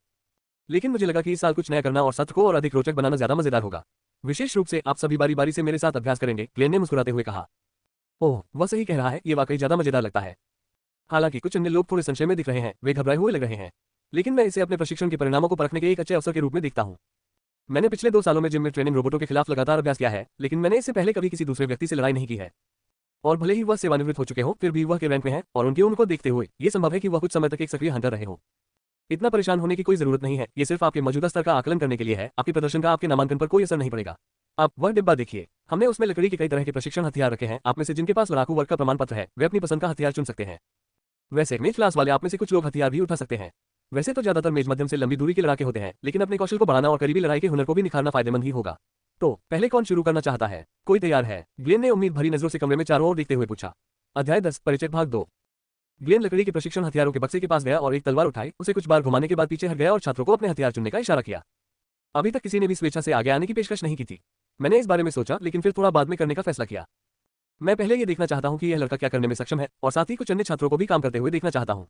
लेकिन मुझे लगा कि इस साल कुछ नया करना और सत्र को और अधिक रोचक बनाना ज्यादा मजेदार होगा। विशेष रूप से आप सभी बारी बारी से मेरे साथ अभ्यास करेंगे, ग्लेन ने मुस्कुराते हुए कहा। ओह, वह सही कह रहा है, ये वाकई ज्यादा मजेदार लगता है। हालांकि कुछ अन्य लोग थोड़े संशय में दिख रहे हैं, वे घबराए हुए लग रहे हैं, लेकिन मैं इसे अपने प्रशिक्षण के परिणामों को परखने के एक अच्छे अवसर के रूप में देखता हूं। मैंने पिछले 2 सालों में जिम में ट्रेनिंग रोबोटों के खिलाफ लगातार अभ्यास किया है, लेकिन मैंने इससे पहले कभी किसी दूसरे व्यक्ति से लड़ाई नहीं की है। और भले ही वह सेवानिवृत्त हो चुके हों, फिर भी वह के रैंक में हैं और उनके उनको देखते हुए ये संभव है कि वह कुछ समय तक एक सक्रिय हंटर रहे हों। इतना परेशान होने की कोई जरूरत नहीं है, ये सिर्फ आपके मौजूदा स्तर का आकलन करने के लिए है। आपके प्रदर्शन का आपके नामांकन पर कोई असर नहीं पड़ेगा। अब वह डिब्बा देखिए, हमने उसमें लकड़ी के कई तरह के प्रशिक्षण हथियार रखे हैं। आप में से जिनके पास लड़ाकू वर्ग का प्रमाण पत्र है, वे अपनी पसंद का हथियार चुन सकते हैं। वैसे मिड क्लास वाले आप में से कुछ लोग हथियार भी उठा सकते हैं। वैसे तो ज्यादातर मेज मध्यम से लंबी दूरी के लड़ाके होते हैं, लेकिन अपने कौशल को बढ़ाना और करीबी लड़ाई के हुनर को भी निखारना फायदेमंद ही होगा। तो पहले कौन शुरू करना चाहता है? कोई तैयार है? ग्लेन ने उम्मीद भरी नजरों से कमरे में चारों ओर देखते हुए पूछा। अध्याय 10 परिचय भाग 2। ग्लेन लकड़ी के प्रशिक्षण हथियारों के बक्से के पास गया और एक तलवार उठाई, उसे कुछ बार घुमाने के बाद पीछे हट गया और छात्रों को अपने हथियार चुनने का इशारा किया। अभी तक किसी ने भी स्वेच्छा से आगे आने की पेशकश नहीं की थी। मैंने इस बारे में सोचा, लेकिन फिर थोड़ा बाद में करने का फैसला किया। मैं पहले ये देखना चाहता हूँ कि यह लड़का क्या करने में सक्षम है, और साथ ही कुछ अन्य छात्रों को भी काम करते हुए देखना चाहता हूँ।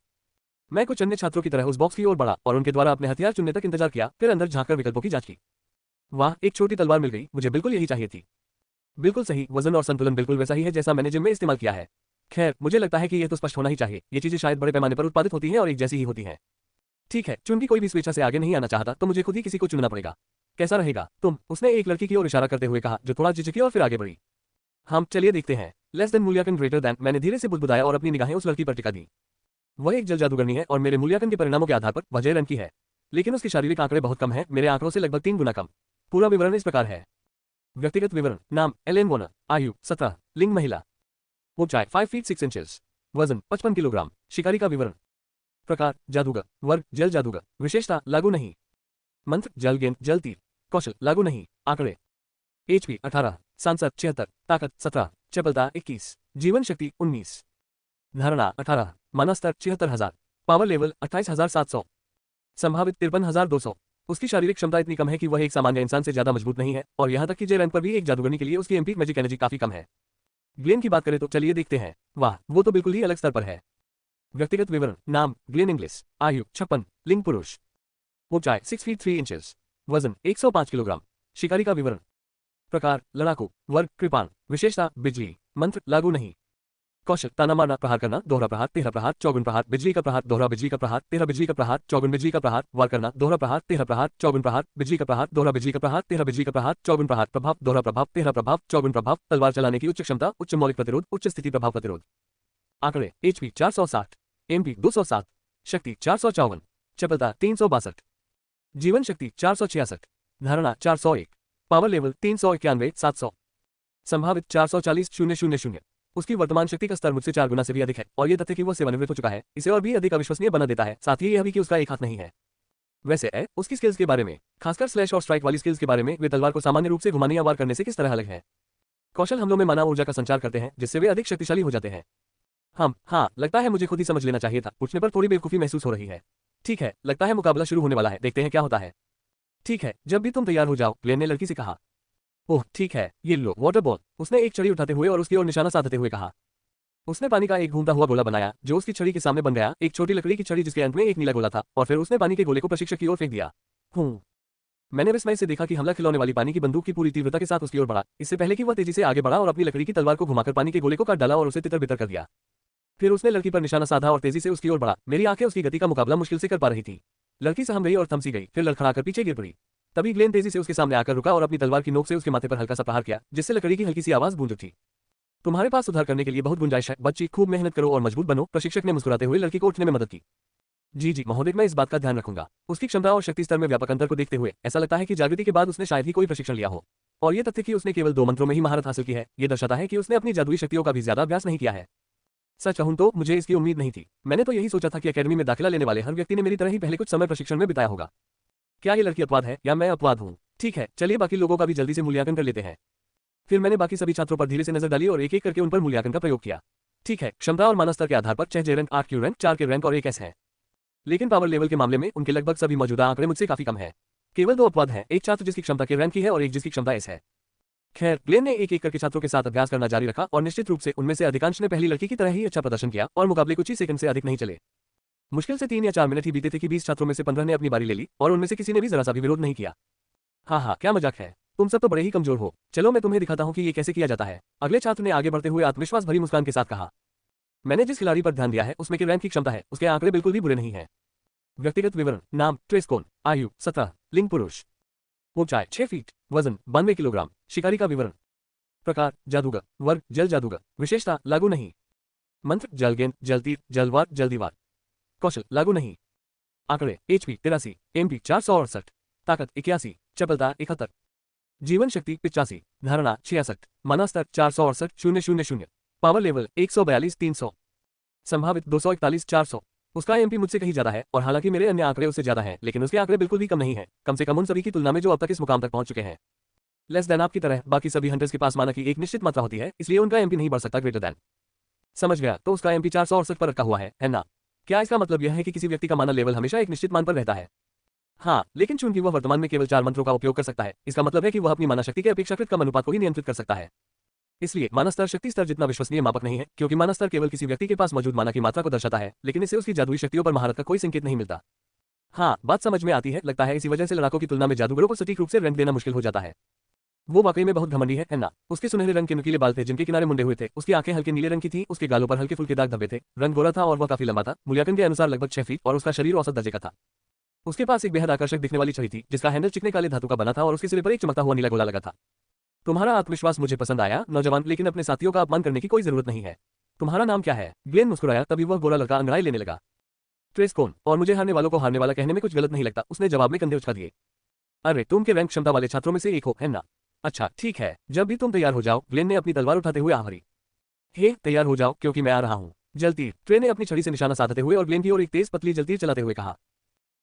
मैं कुछ अन्य छात्रों की तरह उस बॉक्स की ओर बढ़ा और उनके द्वारा अपने हथियार चुनने तक इंतजार किया, फिर अंदर झांककर विकल्पों की जांच की। वाह, एक छोटी तलवार मिल गई, मुझे बिल्कुल यही चाहिए थी। बिल्कुल सही, वजन और संतुलन बिल्कुल वैसा ही है जैसा मैंने जिम में इस्तेमाल किया है। खैर, मुझे लगता है कि यह तो स्पष्ट होना ही चाहिए, ये चीजें शायद बड़े पैमाने पर उत्पादित होती हैं और एक जैसी ही होती हैं। ठीक है, चूंकि कोई भी स्वेच्छा से आगे नहीं आना चाहता तो मुझे खुद ही किसी को चुनना पड़ेगा। कैसा रहेगा तुम? उसने एक लड़की की ओर इशारा करते हुए कहा, जो थोड़ा झिझकी और फिर आगे बढ़ी। हम चलिए देखते हैं। लेस देन मूल्यांकन ग्रेटर देन, मैंने धीरे से बुदबुदाया और अपनी निगाहें उस लड़की पर टिका दी। वह एक जल जादूगरनी है और मेरे मूल्यांकन के परिणामों के आधार पर वह रन की है, लेकिन उसके शारीरिक आंकड़े बहुत कम हैं, मेरे आंकड़ों से लगभग 3 गुना कम। पूरा विवरण इस प्रकार है। व्यक्तिगत विवरण: नाम एलेन वॉर्नर, आयु 17, लिंग महिला, ऊंचाई 5 फीट 6 इंचेस, वजन 55 किलोग्राम। शिकारी का विवरण: प्रकार जादूगर, वर्ग जल जादूगर, विशेषता लागू नहीं, मंत्र जल गेंद जल तीर, कौशल लागू नहीं, आंकड़े HP 18, सांसद 76, ताकत 17, चपलता 21, जीवन शक्ति 19, धारणा 18, माना स्तर 76,000, पावर लेवल 28,700, संभावित 53,200। उसकी शारीरिक क्षमता इतनी कम है कि वह एक सामान्य इंसान से ज्यादा मजबूत नहीं है, और यहाँ तक कि जे रैंक पर भी एक जादूगरनी के लिए उसकी एम्पिक मैजिक एनर्जी काफी कम है। ग्लेन की बात करें तो चलिए देखते हैं। वाह, वो तो बिल्कुल ही अलग स्तर पर है। व्यक्तिगत विवरण: नाम ग्लेन इंग्लिस, आयु 56, लिंग पुरुष, ऊंचाई 6 फीट 3 इंचेस, वजन 105 किलोग्राम। शिकारी का विवरण: प्रकार लड़ाकू, वर्ग कृपाण, विशेषता बिजली, मंत्र लागू नहीं, कौशल ताना मारना, प्रहार करना, दोहरा प्रहार, तेरह प्रहार, चौगुन प्रहार, बिजली का प्रहार, दोहरा बिजली का प्रहार, तेरह बिजली का प्रहार, चौगुन बिजली का प्रहार, वार करना, दोहरा प्रहार, तेरह प्रहार, चौगुन प्रहार, बिजली का प्रहार, दोहरा बिजली का प्रहार, तेरह बिजली का प्रहार, चौगुन प्रहार, प्रभाव, दोहरा प्रभाव, तेरह प्रभाव, चौगुन प्रभाव, तलवार चलाने की उच्च क्षमता, उच्च मौलिक प्रतिरोध, उच्च स्थिति प्रभाव प्रतिरोध। आंकड़े: HP 460, MP 207, शक्ति 454, चपलता 362, जीवन शक्ति 466, धारणा 401, पावर लेवल 391, 700, संभावित 440, 000। उसकी वर्तमान शक्ति का स्तर मुझसे 4 गुना से भी अधिक है, और ये तथ्य कि वह सेवानिवृत्त हो चुका है इसे और भी अधिक अविश्वसनीय बना देता है। साथ ही यह भी कि उसका एक हाथ नहीं है। वैसे उसकी स्किल्स के बारे में, खासकर स्लैश और स्ट्राइक वाली स्किल्स के बारे में, वे तलवार को सामान्य रूप से घुमाने या वार करने से किस तरह अलग है? कौशल हमलों में माना ऊर्जा का संचार करते हैं, जिससे वे अधिक शक्तिशाली हो जाते हैं। हाँ, लगता है मुझे खुद ही समझ लेना चाहिए था। पूछने पर थोड़ी बेवकूफी महसूस हो रही है। ठीक है, लगता है मुकाबला शुरू होने वाला है, देखते हैं क्या होता है। ठीक है, जब भी तुम तैयार हो जाओ, ग्लेन ने लड़की से कहा। ओह ठीक है, ये लो वाटर बॉल, उसने एक छड़ी उठाते हुए और उसकी ओर निशाना साधते हुए कहा। उसने पानी का एक घूमता हुआ गोला बनाया, जो उसकी छड़ी के सामने बन गया, एक छोटी लकड़ी की छड़ी जिसके अंत में एक नीला गोला था, और फिर उसने पानी के गोले को प्रशिक्षक की ओर फेंक दिया। मैंने विस्मय से देखा कि हमला खिलौने वाली पानी की बंदूक की पूरी तीव्रता के साथ उसकी ओर बढ़ा, इससे पहले कि वह तेजी से आगे बढ़ा और अपनी लकड़ी की तलवार को घुमाकर पानी के गोले को काट डाला और उसे तितर-बितर कर दिया। फिर उसने लड़की पर निशाना साधा और तेजी से उसकी ओर बढ़ा। मेरी आंखें उसकी गति का मुकाबला मुश्किल से कर पा रही थी। लड़की सहम गई और थमसी गई, फिर लड़खड़ाकर पीछे गिर पड़ी। तभी ग्लेन तेजी से उसके सामने आकर रुका और अपनी तलवार की नोक से उसके माथे पर हल्का सा प्रहार किया, जिससे लकड़ी की हल्की सी आवाज गूंज उठी। तुम्हारे पास सुधार करने के लिए बहुत गुंजाइश है बच्ची, खूब मेहनत करो और मजबूत बनो, प्रशिक्षक ने मुस्कुराते हुए लड़की को उठने में मदद की। जी महोदय, मैं इस बात का ध्यान रखूंगा। उसकी क्षमता और शक्ति स्तर में व्यापक अंतर को देखते हुए ऐसा लगता है कि जागृति के बाद उसने शायद ही कोई प्रशिक्षण लिया हो, और ये तथ्य कि उसने केवल 2 मंत्रों में ही महारत हासिल की है, ये दर्शाता है कि उसने अपनी जादुई शक्तियों का भी ज्यादा अभ्यास नहीं किया है। सच कहूं तो मुझे इसकी उम्मीद नहीं थी। मैंने तो यही सोचा था कि अकेडमी में दाखिला लेने वाले हर व्यक्ति ने मेरी तरह ही पहले कुछ समय प्रशिक्षण में बिताया होगा। क्या ये लड़की अपवाद है या मैं अपवाद हूँ? ठीक है, चलिए बाकी लोगों का भी जल्दी से मूल्यांकन कर लेते हैं। फिर मैंने बाकी सभी छात्रों पर धीरे से नजर डाली और एक एक करके उन पर मूल्यांकन का प्रयोग किया। ठीक है, क्षमता और मानव स्तर के आधार पर 6 जे रैंक, 8 क्यू रैंक, 4 के रैंक और 1 एस है, लेकिन पावर लेवल के मामले में उनके लगभग सभी मौजूदा आंकड़े मुझसे काफी कम है। केवल 2 अपवाद हैं, एक छात्र जिसकी क्षमता के रैंक की है और एक जिसकी क्षमता एस है। खैर, ग्लेन ने एक एक करके छात्रों के साथ अभ्यास करना जारी रखा और निश्चित रूप से उनमें से अधिकांश ने पहली लड़की की तरह ही अच्छा प्रदर्शन किया और मुकाबले कुछ ही सेकंड से अधिक नहीं चले। मुश्किल से 3 या 4 मिनट ही बीते थे कि 20 छात्रों में से 15 ने अपनी बारी ले ली और उनमें से किसी ने भी जरा सा भी विरोध नहीं किया। हाँ, क्या मजाक है, तुम सब तो बड़े ही कमजोर हो, चलो मैं तुम्हें दिखाता हूँ कि ये कैसे किया जाता है, अगले छात्र ने आगे बढ़ते हुए आत्मविश्वास भरी मुस्कान के साथ कहा। मैंने जिस खिलाड़ी पर ध्यान दिया है उसमें के रैंक की क्षमता है, उसके आंकड़े बिल्कुल भी बुरे नहीं है। व्यक्तिगत विवरण: नाम ट्रेस्कोन, आयु 17, लिंग पुरुष, ऊंचाई 6 फीट, वजन 92 किलोग्राम। शिकारी का विवरण: प्रकार जादूगर, वर्ग जल जादूगर, विशेषता लागू नहीं, मंत्र जल गेंद, जल तीर, जलवार, जल दीवार, कौशल लागू नहीं। आंकड़े: HP 83, MP 468, ताकत 81, चपलता 71, जीवन शक्ति 85, धारणा 66, माना स्तर 468, 000, पावर लेवल 142, 300, संभावित 241, 400, उसका एमपी मुझसे कहीं ज्यादा है और हालांकि मेरे अन्य आंकड़े उससे ज्यादा हैं, लेकिन उसके आंकड़े बिल्कुल भी कम नहीं है, कम से कम उन सभी की तुलना में जो अब तक इस मुकाम तक पहुंच चुके हैं। लेस देन आपकी तरह बाकी सभी हंटर्स के पास माना की एक निश्चित मात्रा होती है, इसलिए उनका एमपी नहीं बढ़ सकता ग्रेटर देन। समझ गया, तो उसका एमपी 468 पर रखा हुआ है ना? क्या इसका मतलब यह है कि किसी व्यक्ति का माना लेवल हमेशा एक निश्चित मान पर रहता है? हाँ, लेकिन चूंकि वह वर्तमान में केवल 4 मंत्रों का उपयोग कर सकता है, इसका मतलब है कि वह अपनी माना शक्ति के अपेक्षाकृत कम अनुपात को ही नियंत्रित कर सकता है। इसलिए माना स्तर शक्ति स्तर जितना विश्वसनीय मापक नहीं है, क्योंकि माना स्तर केवल किसी व्यक्ति के पास मौजूद माना की मात्रा को दर्शाता है, लेकिन इससे उसकी जादुई शक्तियों पर महारत का कोई संकेत नहीं मिलता। हाँ, बात समझ में आती है। लगता है इसी वजह से लड़ाकों की तुलना में जादूगरों को सटीक रूप से रैंक देना मुश्किल हो जाता है। वो वाकई में बहुत घमंडी है ना? उसके सुनहरे रंग के नुकीले बाल थे जिनके किनारे मुंडे हुए थे, उसकी आंखें हल्के नीले रंग की थी, उसके गालों पर हल्के फुल्के दाग धब्बे थे, रंग गोरा था और वह काफी लंबा था, मूल्यांकन के अनुसार लगभग 6 फीट, और उसका शरीर औसत दर्जे का था। उसके पास एक बेहद आकर्षक दिखने वाली छड़ी थी जिसका हैंडल चिकने काले धातु का बना था और उसके सिरे पर एक चमकता हुआ नीला गोला लगा था। तुम्हारा आत्मविश्वास मुझे पसंद आया नौजवान, लेकिन अपने साथियों का अपमान करने की कोई जरूरत नहीं है। तुम्हारा नाम क्या है? ग्लेन मुस्कुराया, तभी वह गोरा लड़का अंगड़ाई लेने लगा। ट्रेस कौन? और मुझे हारने वालों को हारने वाला कहने में कुछ गलत नहीं लगता, उसने जवाब में कंधे उचका दिए। अरे तुम के रैंक क्षमता वाले छात्रों में से एक हो, है ना? अच्छा ठीक है, जब भी तुम तैयार हो जाओ, ग्लेन ने अपनी तलवार उठाते हुए आवारी। हे तैयार हो जाओ क्योंकि मैं आ रहा हूँ। जलती ट्रे ने अपनी छड़ी से निशाना साधते हुए और ग्लेन की ओर एक तेज पतली जलती चलाते हुए कहा।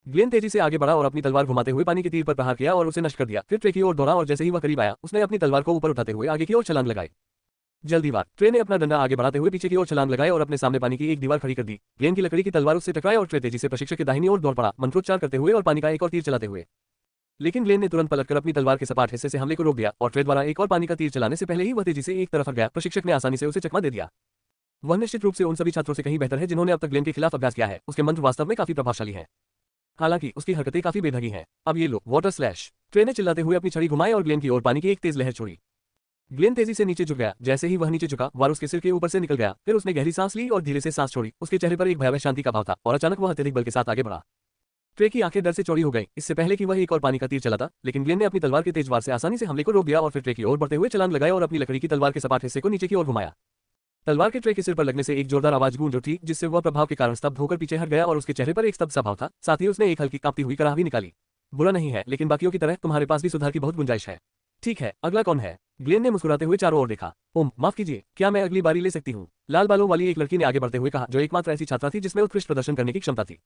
ग्लेन तेजी से आगे बढ़ा और अपनी तलवार घुमाते हुए पानी के तीर पर प्रहार किया और उसे नष्ट कर दिया। फिर ट्रे की ओर दौड़ा और जैसे ही वह करीब आया, उसने अपनी तलवार को ऊपर उठाते हुए आगे की ओर छलांग लगाई। जल्दीबार ट्रे ने अपना डंडा आगे बढ़ाते हुए पीछे की ओर छलांग लगाए और अपने सामने पानी की एक दीवार खड़ी कर दी। ग्लेन की लकड़ी की तलवार उससे टकराई और ट्रे तेजी से प्रशिक्षक के दाहिनी ओर दौड़ पड़ा, मंत्रोच्चार करते हुए और पानी का एक और तीर चलाते हुए। लेकिन ग्लेन ने तुरंत पलटकर अपनी तलवार के सपाट हिस्से से हमले को रोक दिया और ट्रे द्वारा एक और पानी का तीर चलाने से पहले ही वह तेजी से एक तरफ हट गया। प्रशिक्षक ने आसानी से उसे चकमा दे दिया। वह निश्चित रूप से उन सभी छात्रों से कहीं बेहतर है जिन्होंने अब तक ग्लेन के खिलाफ अभ्यास किया है। उसके मंत्र वास्तव में काफी प्रभावशाली हैं। हालांकि उसकी हरकतें काफी बेढंगी हैं। अब ये लो वाटर स्लैश। ट्रे ने चिल्लाते हुए अपनी छड़ी घुमाई और ग्लेन की ओर पानी की एक तेज लहर छोड़ी। ग्लेन तेजी से नीचे झुक गया। जैसे ही वह नीचे झुका, वार उसके सिर के ऊपर से निकल गया। फिर उसने गहरी सांस ली और धीरे से सांस छोड़ी। उसके चेहरे पर एक भयावह शांति का भाव था और अचानक वह अत्यधिक बल के साथ आगे बढ़ा। ट्रे की आंखें डर से चौड़ी हो गईं, इससे पहले कि वह एक और पानी का तीर चलाता, लेकिन ग्लेन ने अपनी तलवार के तेज वार से आसानी से हमले को रोक दिया और फिर ट्रे की ओर बढ़ते हुए छलांग लगाए और अपनी लकड़ी की तलवार के सपाट हिस्से को नीचे की ओर घुमाया। तलवार के ट्रे के सिर पर लगने से एक जोरदार आवाज गूंज उठी, जिससे वह प्रभाव के कारण स्तब्ध होकर पीछे हट गया और उसके चेहरे पर एक स्तब्ध सा भाव था। साथ ही उसने एक हल्की कांपती हुई कराह भी निकाली। बुरा नहीं है, लेकिन बाकियों की तरह तुम्हारे पास भी सुधार की बहुत गुंजाइश है। ठीक है, अगला कौन है? ग्लेन ने मुस्कुराते हुए चारों ओर देखा। माफ कीजिए, क्या मैं अगली बारी ले सकती हूँ? लाल बालों वाली एक लड़की ने आगे बढ़ते हुए कहा, जो एकमात्र ऐसी छात्रा थी जिसमें उत्कृष्ट प्रदर्शन करने की क्षमता थी।